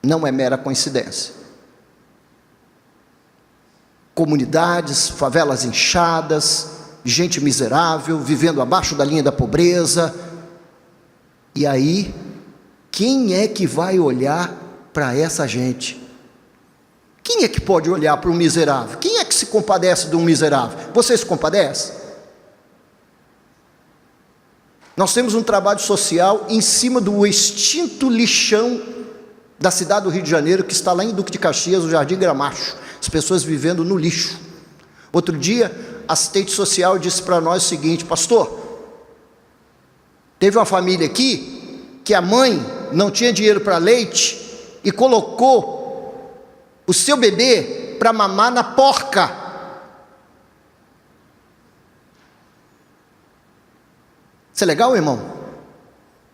Não é mera coincidência. Comunidades, favelas inchadas, gente miserável, vivendo abaixo da linha da pobreza. E aí, quem é que vai olhar para essa gente? Quem é que pode olhar para um miserável? Quem é que se compadece de um miserável? Você se compadece? Nós temos um trabalho social em cima do extinto lixão da cidade do Rio de Janeiro, que está lá em Duque de Caxias, no Jardim Gramacho. As pessoas vivendo no lixo. Outro dia, a assistente social disse para nós o seguinte: pastor, teve uma família aqui que a mãe não tinha dinheiro para leite e colocou o seu bebê para mamar na porca. Isso é legal, irmão?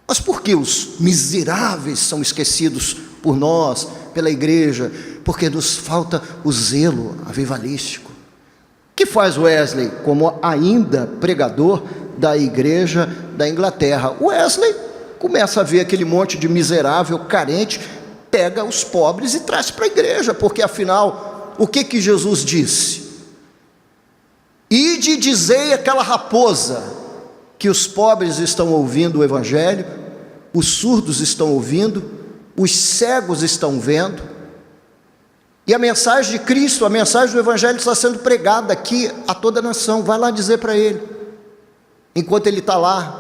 Mas por que os miseráveis são esquecidos por nós, pela igreja? Porque nos falta o zelo avivalístico. O que faz Wesley como ainda pregador da igreja da Inglaterra? Wesley começa a ver aquele monte de miserável, carente, pega os pobres e traz para a igreja, porque afinal, o que Jesus disse? Ide e dizei àquela raposa que os pobres estão ouvindo o evangelho, os surdos estão ouvindo, os cegos estão vendo, e a mensagem de Cristo, a mensagem do evangelho está sendo pregada aqui a toda a nação. Vai lá dizer para ele, enquanto ele está lá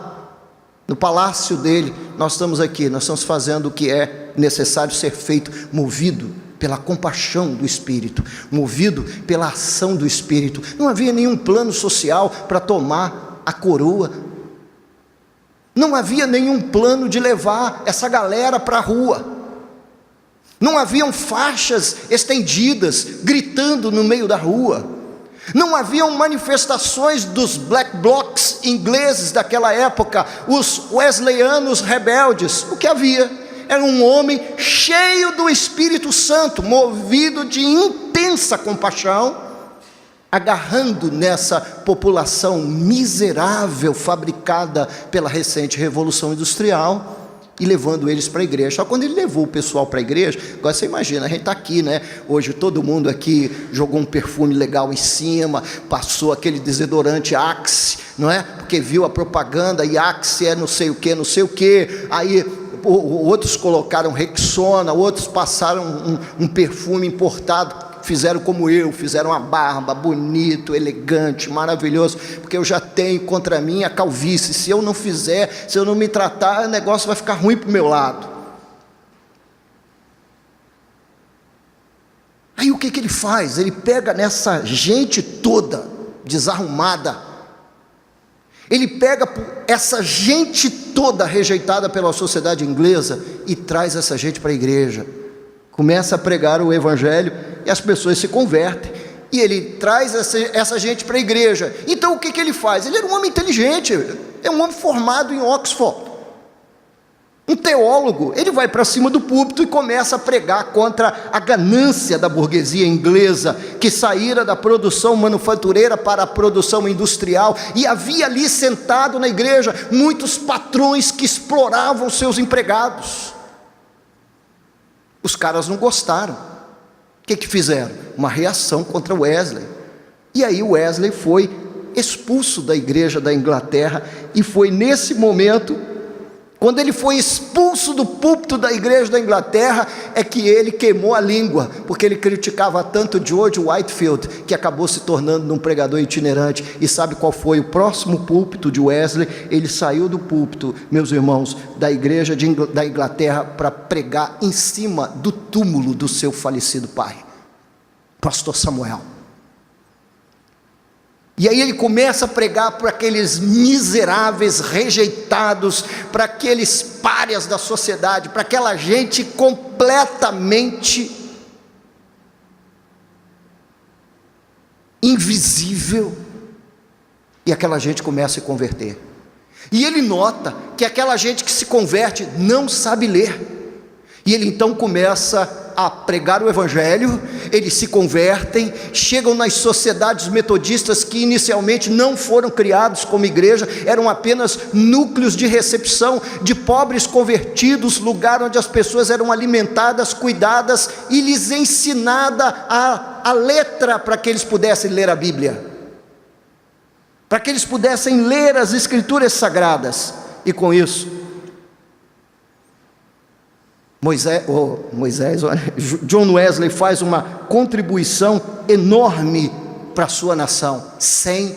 no palácio dele, nós estamos aqui, nós estamos fazendo o que é necessário ser feito, movido pela compaixão do Espírito, movido pela ação do Espírito. Não havia nenhum plano social para tomar a coroa, não havia nenhum plano de levar essa galera para a rua, não haviam faixas estendidas, gritando no meio da rua, não haviam manifestações dos black blocs ingleses daquela época, os wesleyanos rebeldes. O que havia era um homem cheio do Espírito Santo, movido de intensa compaixão, agarrando nessa população miserável fabricada pela recente Revolução Industrial e levando eles para a igreja. Só quando ele levou o pessoal para a igreja, agora você imagina, a gente está aqui, né? Hoje todo mundo aqui jogou um perfume legal em cima, passou aquele desodorante Axe, não é? Porque viu a propaganda, e Axe é não sei o que, aí outros colocaram Rexona, outros passaram um perfume importado, fizeram como eu, fizeram uma barba, bonito, elegante, maravilhoso, porque eu já tenho contra mim a calvície. Se eu não fizer, se eu não me tratar, o negócio vai ficar ruim para o meu lado. Aí o que ele faz? Ele pega nessa gente toda desarrumada, ele pega essa gente toda rejeitada pela sociedade inglesa e traz essa gente para a igreja, começa a pregar o evangelho e as pessoas se convertem, e ele traz essa gente para a igreja. Então o que ele faz? Ele era um homem inteligente, é um homem formado em Oxford, Um teólogo, ele vai para cima do púlpito e começa a pregar contra a ganância da burguesia inglesa, que saíra da produção manufatureira para a produção industrial, e havia ali sentado na igreja muitos patrões que exploravam seus empregados. Os caras não gostaram. O que fizeram? Uma reação contra Wesley. E aí Wesley foi expulso da igreja da Inglaterra, e foi nesse momento, quando ele foi expulso do púlpito da igreja da Inglaterra, é que ele queimou a língua, porque ele criticava tanto George Whitefield, que acabou se tornando um pregador itinerante. E sabe qual foi o próximo púlpito de Wesley? Ele saiu do púlpito, meus irmãos, da igreja da Inglaterra, para pregar em cima do túmulo do seu falecido pai, pastor Samuel. E aí ele começa a pregar para aqueles miseráveis, rejeitados, para aqueles párias da sociedade, para aquela gente completamente invisível, e aquela gente começa a se converter. E ele nota que aquela gente que se converte não sabe ler, e ele então começa a pregar o evangelho. Eles se convertem, chegam nas sociedades metodistas, que inicialmente não foram criados como igreja, eram apenas núcleos de recepção de pobres convertidos, lugar onde as pessoas eram alimentadas, cuidadas e lhes ensinada a letra, para que eles pudessem ler a Bíblia, para que eles pudessem ler as escrituras sagradas. E com isso John Wesley faz uma contribuição enorme para a sua nação, sem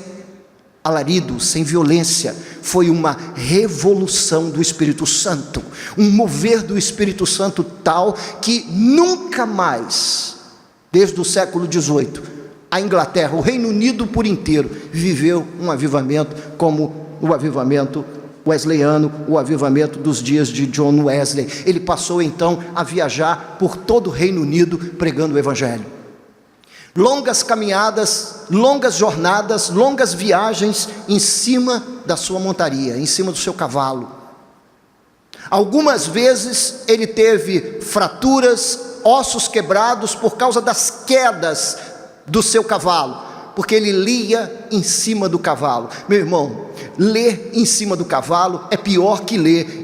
alarido, sem violência. Foi uma revolução do Espírito Santo, um mover do Espírito Santo tal que nunca mais, desde o século XVIII, a Inglaterra, o Reino Unido por inteiro, viveu um avivamento como o avivamento wesleyano, o avivamento dos dias de John Wesley. Ele passou então a viajar por todo o Reino Unido pregando o evangelho. Longas caminhadas, longas jornadas, longas viagens em cima da sua montaria, em cima do seu cavalo. Algumas vezes ele teve fraturas, ossos quebrados por causa das quedas do seu cavalo, porque ele lia em cima do cavalo. Meu irmão, ler em cima do cavalo é pior que ler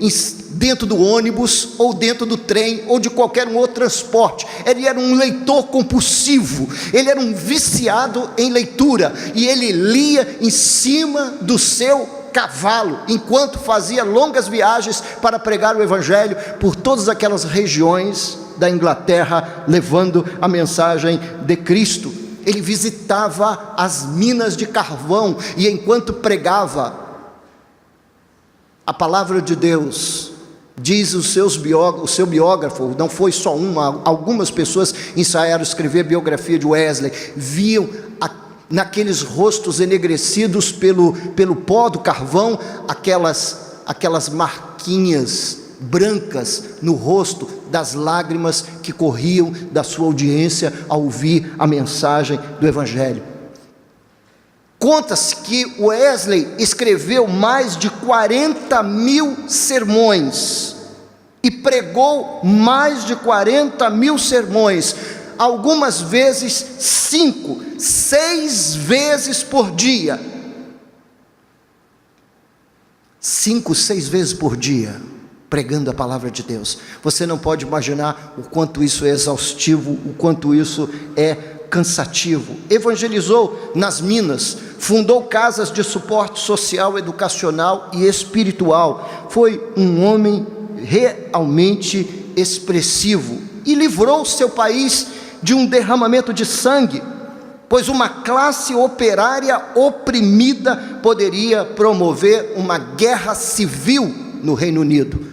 dentro do ônibus, ou dentro do trem, ou de qualquer outro transporte. Ele era um leitor compulsivo, ele era um viciado em leitura, e ele lia em cima do seu cavalo, enquanto fazia longas viagens para pregar o evangelho por todas aquelas regiões da Inglaterra, levando a mensagem de Cristo. Ele visitava as minas de carvão, e enquanto pregava a palavra de Deus, diz o seu biógrafo, não foi só algumas pessoas ensaiaram escrever a biografia de Wesley, viam naqueles rostos enegrecidos pelo pó do carvão, aquelas marquinhas brancas no rosto, das lágrimas que corriam da sua audiência ao ouvir a mensagem do evangelho. Conta-se que Wesley escreveu mais de 40.000 sermões e pregou mais de 40.000 sermões, algumas vezes 5, 6 vezes por dia. 5, 6 vezes por dia, pregando a palavra de Deus. Você não pode imaginar o quanto isso é exaustivo, o quanto isso é cansativo. Evangelizou nas minas, fundou casas de suporte social, educacional e espiritual. Foi um homem realmente expressivo e livrou seu país de um derramamento de sangue, pois uma classe operária oprimida poderia promover uma guerra civil no Reino Unido.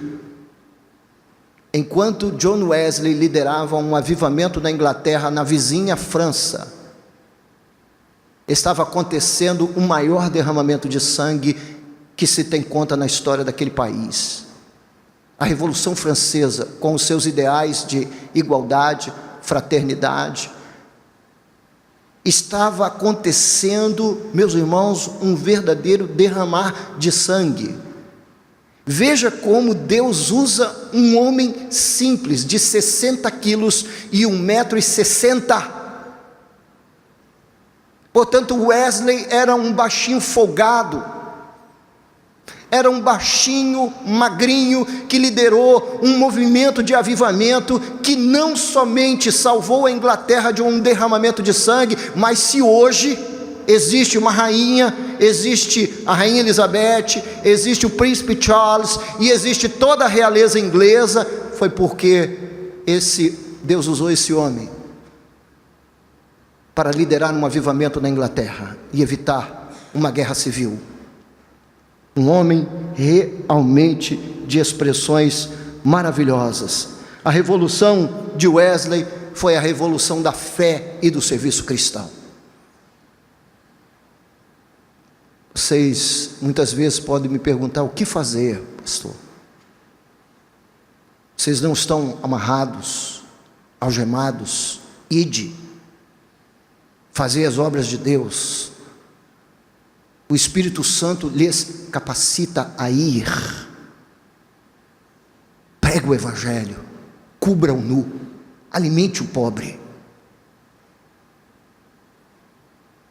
Enquanto John Wesley liderava um avivamento na Inglaterra, na vizinha França, estava acontecendo o maior derramamento de sangue que se tem conta na história daquele país. A Revolução Francesa, com os seus ideais de igualdade, fraternidade, estava acontecendo, meus irmãos, um verdadeiro derramar de sangue. Veja como Deus usa um homem simples, de 60 quilos e 1,60 m. Portanto, Wesley era um baixinho folgado, era um baixinho magrinho que liderou um movimento de avivamento que não somente salvou a Inglaterra de um derramamento de sangue, mas se hoje existe uma rainha, existe a rainha Elizabeth, existe o príncipe Charles e existe toda a realeza inglesa, foi porque Deus usou esse homem para liderar um avivamento na Inglaterra e evitar uma guerra civil. Um homem realmente de expressões maravilhosas. A revolução de Wesley foi a revolução da fé e do serviço cristão. Vocês muitas vezes podem me perguntar: o que fazer, pastor? Vocês não estão amarrados, algemados? Ide, fazer as obras de Deus. O Espírito Santo lhes capacita a ir. Pregue o Evangelho, cubra o nu, alimente o pobre.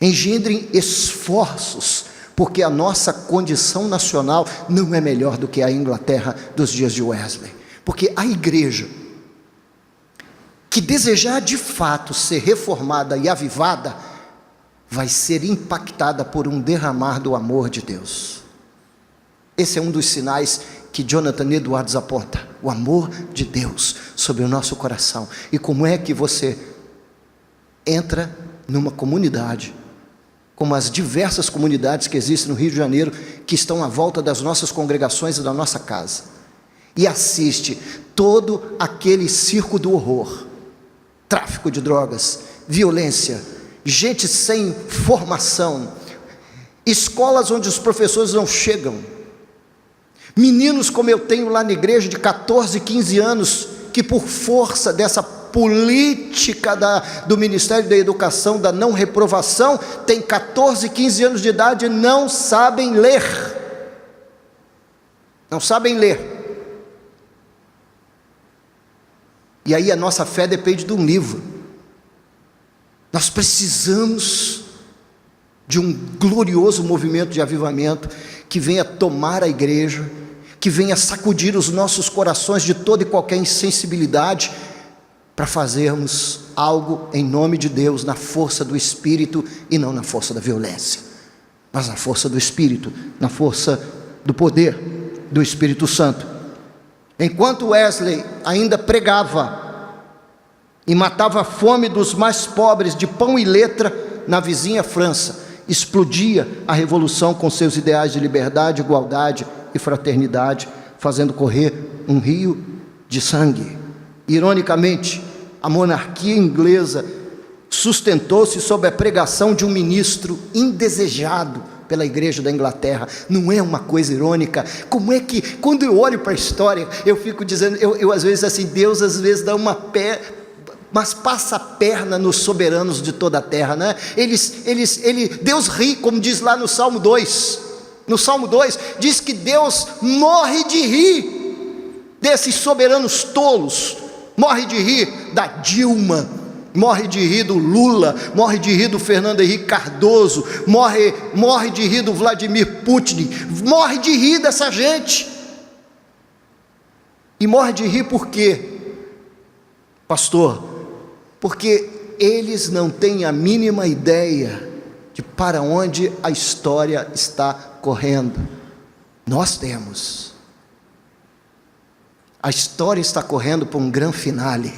Engendrem esforços, porque a nossa condição nacional não é melhor do que a Inglaterra dos dias de Wesley. Porque a igreja que desejar de fato ser reformada e avivada, vai ser impactada por um derramar do amor de Deus. Esse é um dos sinais que Jonathan Edwards aponta, o amor de Deus sobre o nosso coração. E como é que você entra numa comunidade, como as diversas comunidades que existem no Rio de Janeiro, que estão à volta das nossas congregações e da nossa casa, e assiste todo aquele circo do horror, tráfico de drogas, violência, gente sem formação, escolas onde os professores não chegam, meninos como eu tenho lá na igreja de 14, 15 anos, que por força dessa política do Ministério da Educação, da não reprovação, tem 14, 15 anos de idade e não sabem ler, e aí a nossa fé depende de um livro. Nós precisamos de um glorioso movimento de avivamento que venha tomar a igreja, que venha sacudir os nossos corações de toda e qualquer insensibilidade, para fazermos algo em nome de Deus, na força do Espírito e não na força da violência, mas na força do Espírito, na força do poder do Espírito Santo. Enquanto Wesley ainda pregava e matava a fome dos mais pobres de pão e letra na vizinha França, explodia a revolução com seus ideais de liberdade, igualdade e fraternidade, fazendo correr um rio de sangue. Ironicamente, a monarquia inglesa sustentou-se sob a pregação de um ministro indesejado pela igreja da Inglaterra. Não é uma coisa irônica? Como é que, quando eu olho para a história, eu fico dizendo, eu às vezes assim, Deus às vezes dá mas passa a perna nos soberanos de toda a terra, né? Deus ri, como diz lá no Salmo 2. No Salmo 2 diz que Deus morre de rir desses soberanos tolos, morre de rir da Dilma, morre de rir do Lula, morre de rir do Fernando Henrique Cardoso, morre de rir do Vladimir Putin, morre de rir dessa gente. E morre de rir por quê, pastor? Porque eles não têm a mínima ideia de para onde a história está correndo. Nós temos. A história está correndo para um grande finale.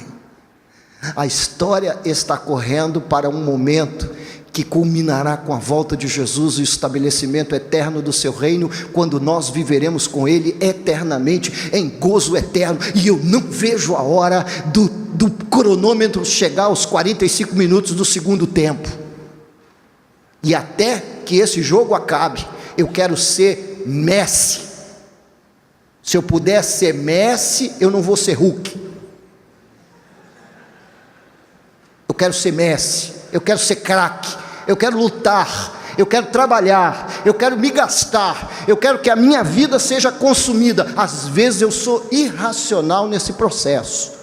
A história está correndo para um momento que culminará com a volta de Jesus e o estabelecimento eterno do seu reino, quando nós viveremos com Ele eternamente, em gozo eterno. E eu não vejo a hora do cronômetro chegar aos 45 minutos do segundo tempo. E até que esse jogo acabe, eu quero ser Messi. Se eu puder ser Messi, eu não vou ser Hulk. Eu quero ser Messi, eu quero ser craque, eu quero lutar, eu quero trabalhar, eu quero me gastar, eu quero que a minha vida seja consumida. Às vezes eu sou irracional nesse processo.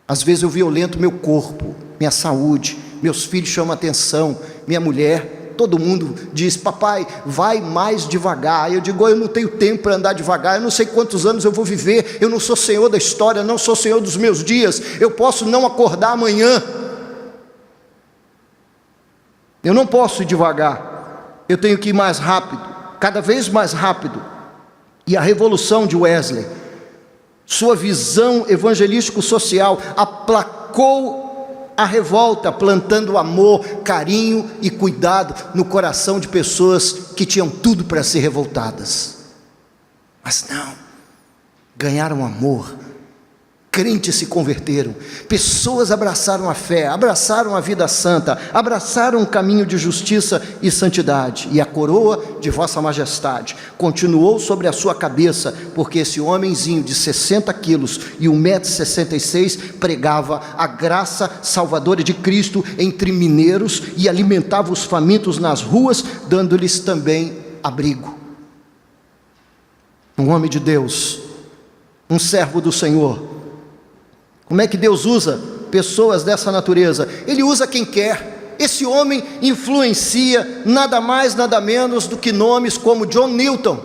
Às vezes eu violento meu corpo, minha saúde, meus filhos chamam atenção, minha mulher, todo mundo diz: papai, vai mais devagar. Eu digo: eu não tenho tempo para andar devagar, eu não sei quantos anos eu vou viver, eu não sou senhor da história, não sou senhor dos meus dias, eu posso não acordar amanhã, eu não posso ir devagar, eu tenho que ir mais rápido, cada vez mais rápido. E a revolução de Wesley, sua visão evangelístico-social, aplacou a revolta, plantando amor, carinho e cuidado no coração de pessoas que tinham tudo para ser revoltadas. Mas não, ganharam amor, crentes se converteram, pessoas abraçaram a fé, abraçaram a vida santa, abraçaram o caminho de justiça e santidade, e a coroa de vossa majestade continuou sobre a sua cabeça, porque esse homenzinho de 60 quilos e 1,66 m pregava a graça salvadora de Cristo entre mineiros e alimentava os famintos nas ruas, dando-lhes também abrigo. Um homem de Deus, um servo do Senhor. Como é que Deus usa pessoas dessa natureza? Ele usa quem quer. Esse homem influencia nada mais, nada menos do que nomes como John Newton,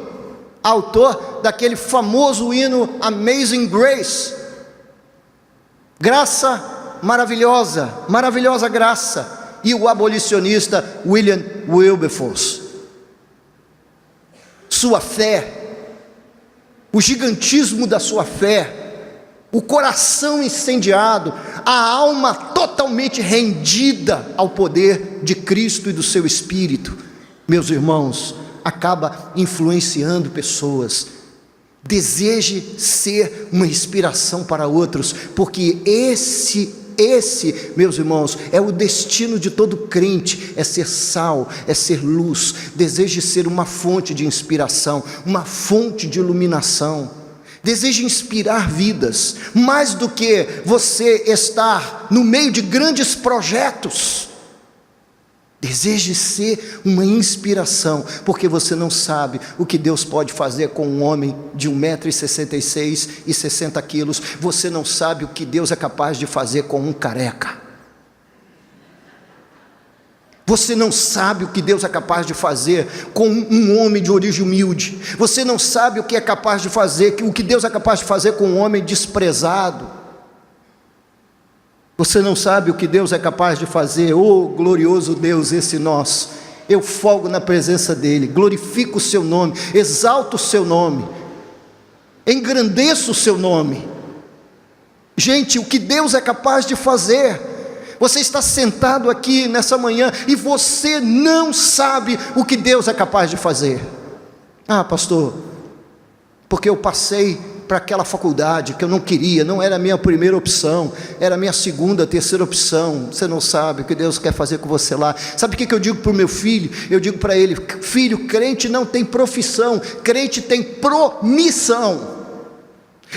autor daquele famoso hino Amazing Grace, graça maravilhosa, maravilhosa graça, e o abolicionista William Wilberforce. Sua fé, o gigantismo da sua fé, o coração incendiado, a alma totalmente rendida ao poder de Cristo e do seu Espírito, meus irmãos, acaba influenciando pessoas. Deseje ser uma inspiração para outros, porque esse, meus irmãos, é o destino de todo crente, é ser sal, é ser luz. Deseje ser uma fonte de inspiração, uma fonte de iluminação. Deseje inspirar vidas, mais do que você estar no meio de grandes projetos. Deseje ser uma inspiração, porque você não sabe o que Deus pode fazer com um homem de 1,66 m e 60 quilos. Você não sabe o que Deus é capaz de fazer com um careca. Você não sabe o que Deus é capaz de fazer com um homem de origem humilde. Você não sabe o que é capaz de fazer, o que Deus é capaz de fazer com um homem desprezado. Você não sabe o que Deus é capaz de fazer. Oh, glorioso Deus, esse nosso. Eu folgo na presença dEle, glorifico o seu nome, exalto o seu nome, engrandeço o seu nome. Gente, o que Deus é capaz de fazer. Você está sentado aqui nessa manhã e você não sabe o que Deus é capaz de fazer. Ah, pastor, porque eu passei para aquela faculdade que eu não queria, não era a minha primeira opção, era a minha segunda, terceira opção. Você não sabe o que Deus quer fazer com você lá. Sabe o que eu digo para o meu filho? Eu digo para ele: filho, crente não tem profissão, crente tem promissão.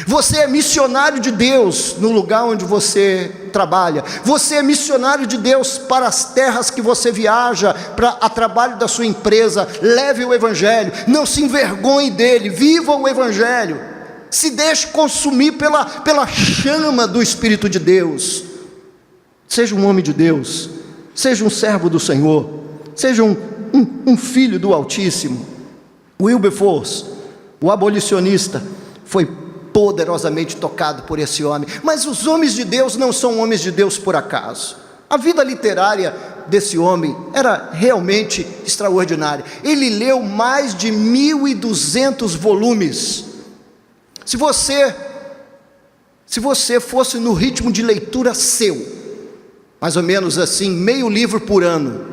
Você é missionário de Deus no lugar onde você trabalha. Você é missionário de Deus para as terras que você viaja, para a trabalho da sua empresa. Leve o Evangelho, não se envergonhe dele, viva o Evangelho. Se deixe consumir pela chama do Espírito de Deus. Seja um homem de Deus, seja um servo do Senhor, seja um filho do Altíssimo. Wilberforce, o abolicionista, foi poderosamente tocado por esse homem. Mas os homens de Deus não são homens de Deus por acaso. A vida literária desse homem era realmente extraordinária. Ele leu mais de 1.200 volumes. Se você fosse no ritmo de leitura seu, mais ou menos assim, meio livro por ano,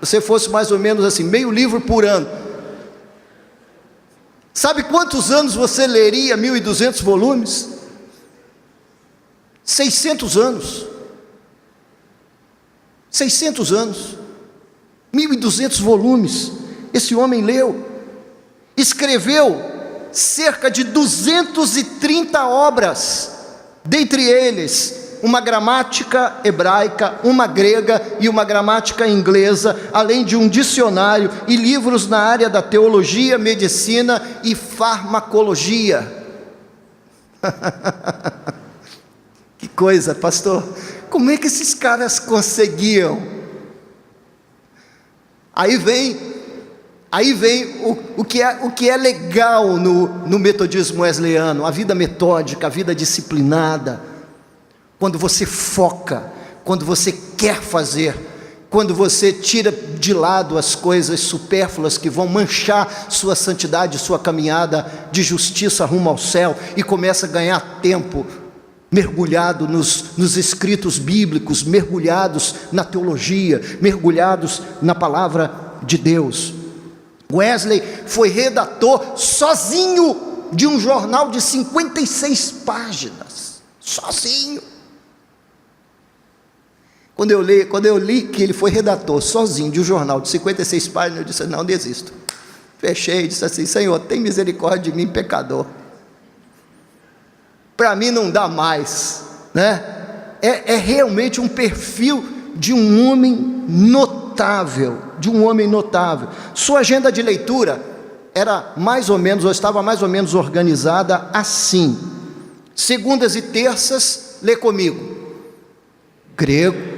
você fosse mais ou menos assim, meio livro por ano, sabe quantos anos você leria 1.200 volumes? 600 anos. 600 anos. 1.200 volumes. Esse homem leu. Escreveu cerca de 230 obras. Dentre eles, uma gramática hebraica, uma grega e uma gramática inglesa, além de um dicionário e livros na área da teologia, medicina e farmacologia. Que coisa, pastor. Como é que esses caras conseguiam? Aí vem o que é legal no metodismo wesleyano, a vida metódica, a vida disciplinada. Quando você foca, quando você quer fazer, quando você tira de lado as coisas supérfluas que vão manchar sua santidade, sua caminhada de justiça rumo ao céu, e começa a ganhar tempo mergulhado nos escritos bíblicos, mergulhados na teologia, mergulhados na palavra de Deus. Wesley foi redator sozinho de um jornal de 56 páginas, sozinho. Quando eu li que ele foi redator sozinho de um jornal de 56 páginas, eu disse: não, desisto. Fechei e disse assim: Senhor, tem misericórdia de mim, pecador. Para mim não dá mais, né? É realmente um perfil de um homem notável, Sua agenda de leitura era mais ou menos, ou estava mais ou menos organizada assim: segundas e terças, lê comigo, grego.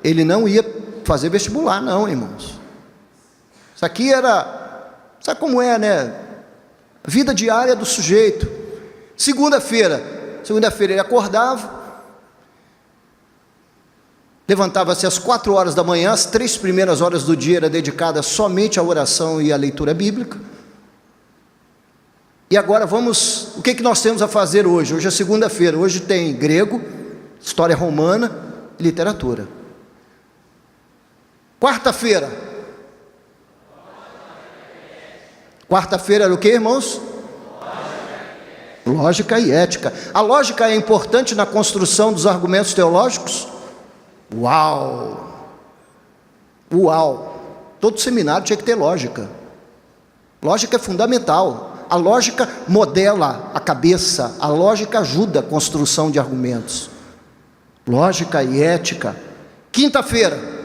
Ele não ia fazer vestibular, não, irmãos. Isso aqui era, sabe como é, né? Vida diária do sujeito. Segunda-feira ele acordava, levantava-se às 4 horas da manhã, as 3 primeiras horas do dia era dedicada somente à oração e à leitura bíblica. E agora o que nós temos a fazer hoje? Hoje é segunda-feira, hoje tem grego, história romana e literatura. Quarta-feira era o que, irmãos? Lógica e ética. A lógica é importante na construção dos argumentos teológicos? Uau! Todo seminário tinha que ter lógica. Lógica é fundamental. A lógica modela a cabeça, a lógica ajuda a construção de argumentos. Lógica e ética. Quinta-feira,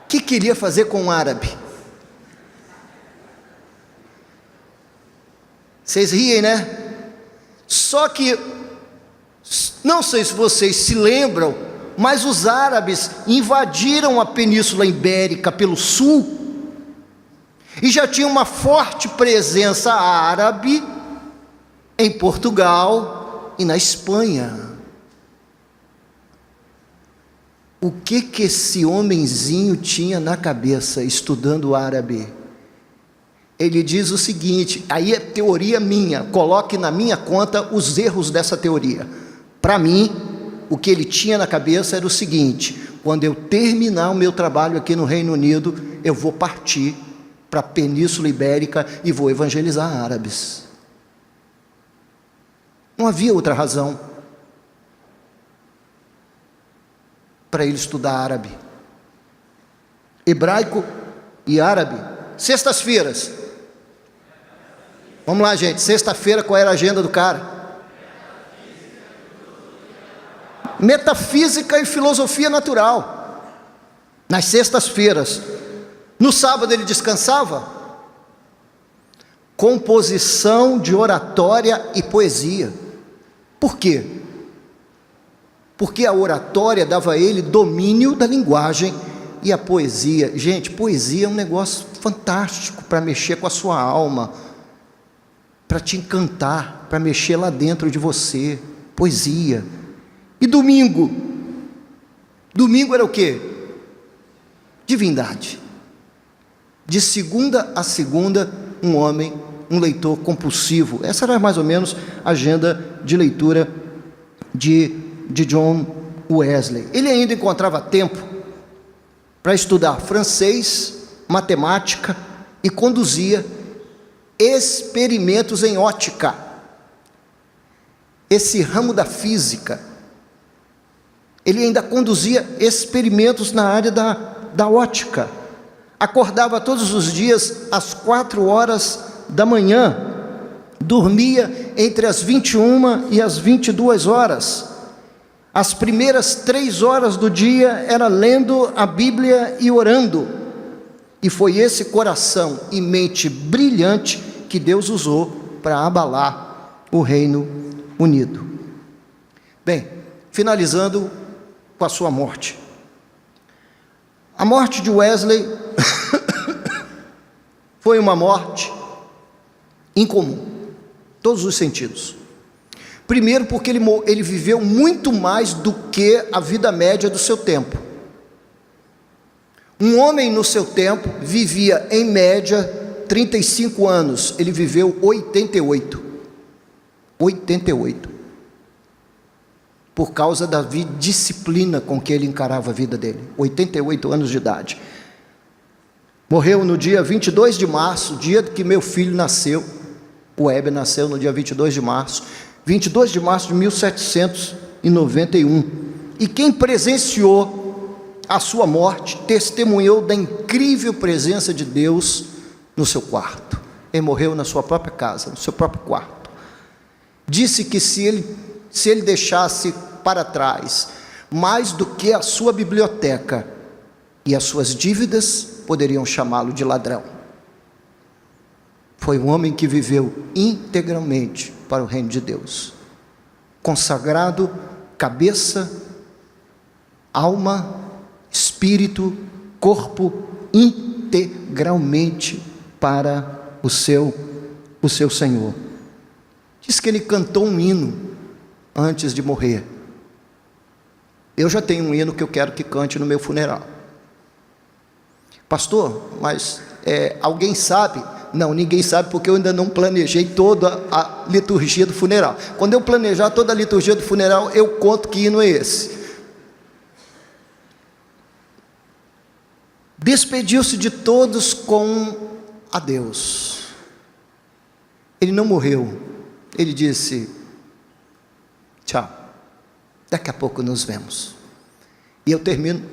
o que queria fazer com o árabe? Vocês riem, né? Só que, não sei se vocês se lembram, mas os árabes invadiram a Península Ibérica pelo sul, e já tinha uma forte presença árabe em Portugal e na Espanha. O que esse homenzinho tinha na cabeça estudando árabe? Ele diz o seguinte, aí é teoria minha, coloque na minha conta os erros dessa teoria. Para mim, o que ele tinha na cabeça era o seguinte: quando eu terminar o meu trabalho aqui no Reino Unido, eu vou partir para a Península Ibérica e vou evangelizar árabes. Não havia outra razão para ele estudar árabe. Hebraico e árabe. Sextas-feiras. Vamos lá, gente. Sexta-feira, qual era a agenda do cara? Metafísica e filosofia natural. Nas sextas-feiras. No sábado ele descansava. Composição de oratória e poesia. Por quê? Porque a oratória dava a ele domínio da linguagem e a poesia. Gente, poesia é um negócio fantástico para mexer com a sua alma, para te encantar, para mexer lá dentro de você. Poesia. E domingo? Domingo era o quê? Divindade. De segunda a segunda, um homem, um leitor compulsivo. Essa era mais ou menos a agenda de leitura de John Wesley. Ele ainda encontrava tempo para estudar francês, matemática e conduzia experimentos em ótica, esse ramo da física. Ele ainda conduzia experimentos na área da ótica. Acordava todos os dias às 4 horas da manhã dormia entre as 21 e as 22 horas. As primeiras 3 horas do dia era lendo a Bíblia e orando. E foi esse coração e mente brilhante que Deus usou para abalar o Reino Unido. Bem, finalizando com a sua morte. A morte de Wesley foi uma morte incomum, em todos os sentidos. Primeiro porque ele viveu muito mais do que a vida média do seu tempo. Um homem no seu tempo vivia em média 35 anos, ele viveu 88. 88. Por causa da disciplina com que ele encarava a vida dele. 88 anos de idade. Morreu no dia 22 de março, dia que meu filho nasceu. O Heber nasceu no dia 22 de março. 22 de março de 1791. E quem presenciou a sua morte, testemunhou da incrível presença de Deus no seu quarto. Ele morreu na sua própria casa, no seu próprio quarto. Disse que se ele deixasse para trás mais do que a sua biblioteca e as suas dívidas, poderiam chamá-lo de ladrão. Foi um homem que viveu integralmente para o reino de Deus, consagrado, cabeça, alma, espírito, corpo, integralmente para o seu Senhor. Diz que ele cantou um hino antes de morrer. Eu já tenho um hino que eu quero que cante no meu funeral. Pastor, mas alguém sabe? Não, ninguém sabe, porque eu ainda não planejei toda a liturgia do funeral. Quando eu planejar toda a liturgia do funeral, eu conto que hino é esse. Despediu-se de todos com adeus. Ele não morreu. Ele disse: tchau, daqui a pouco nos vemos. E eu termino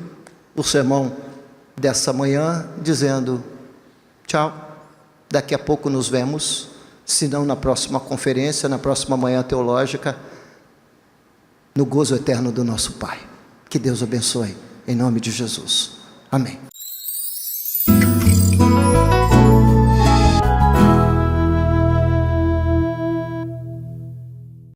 o sermão dessa manhã dizendo: tchau, daqui a pouco nos vemos, se não na próxima conferência, na próxima manhã teológica, no gozo eterno do nosso Pai. Que Deus abençoe, em nome de Jesus. Amém.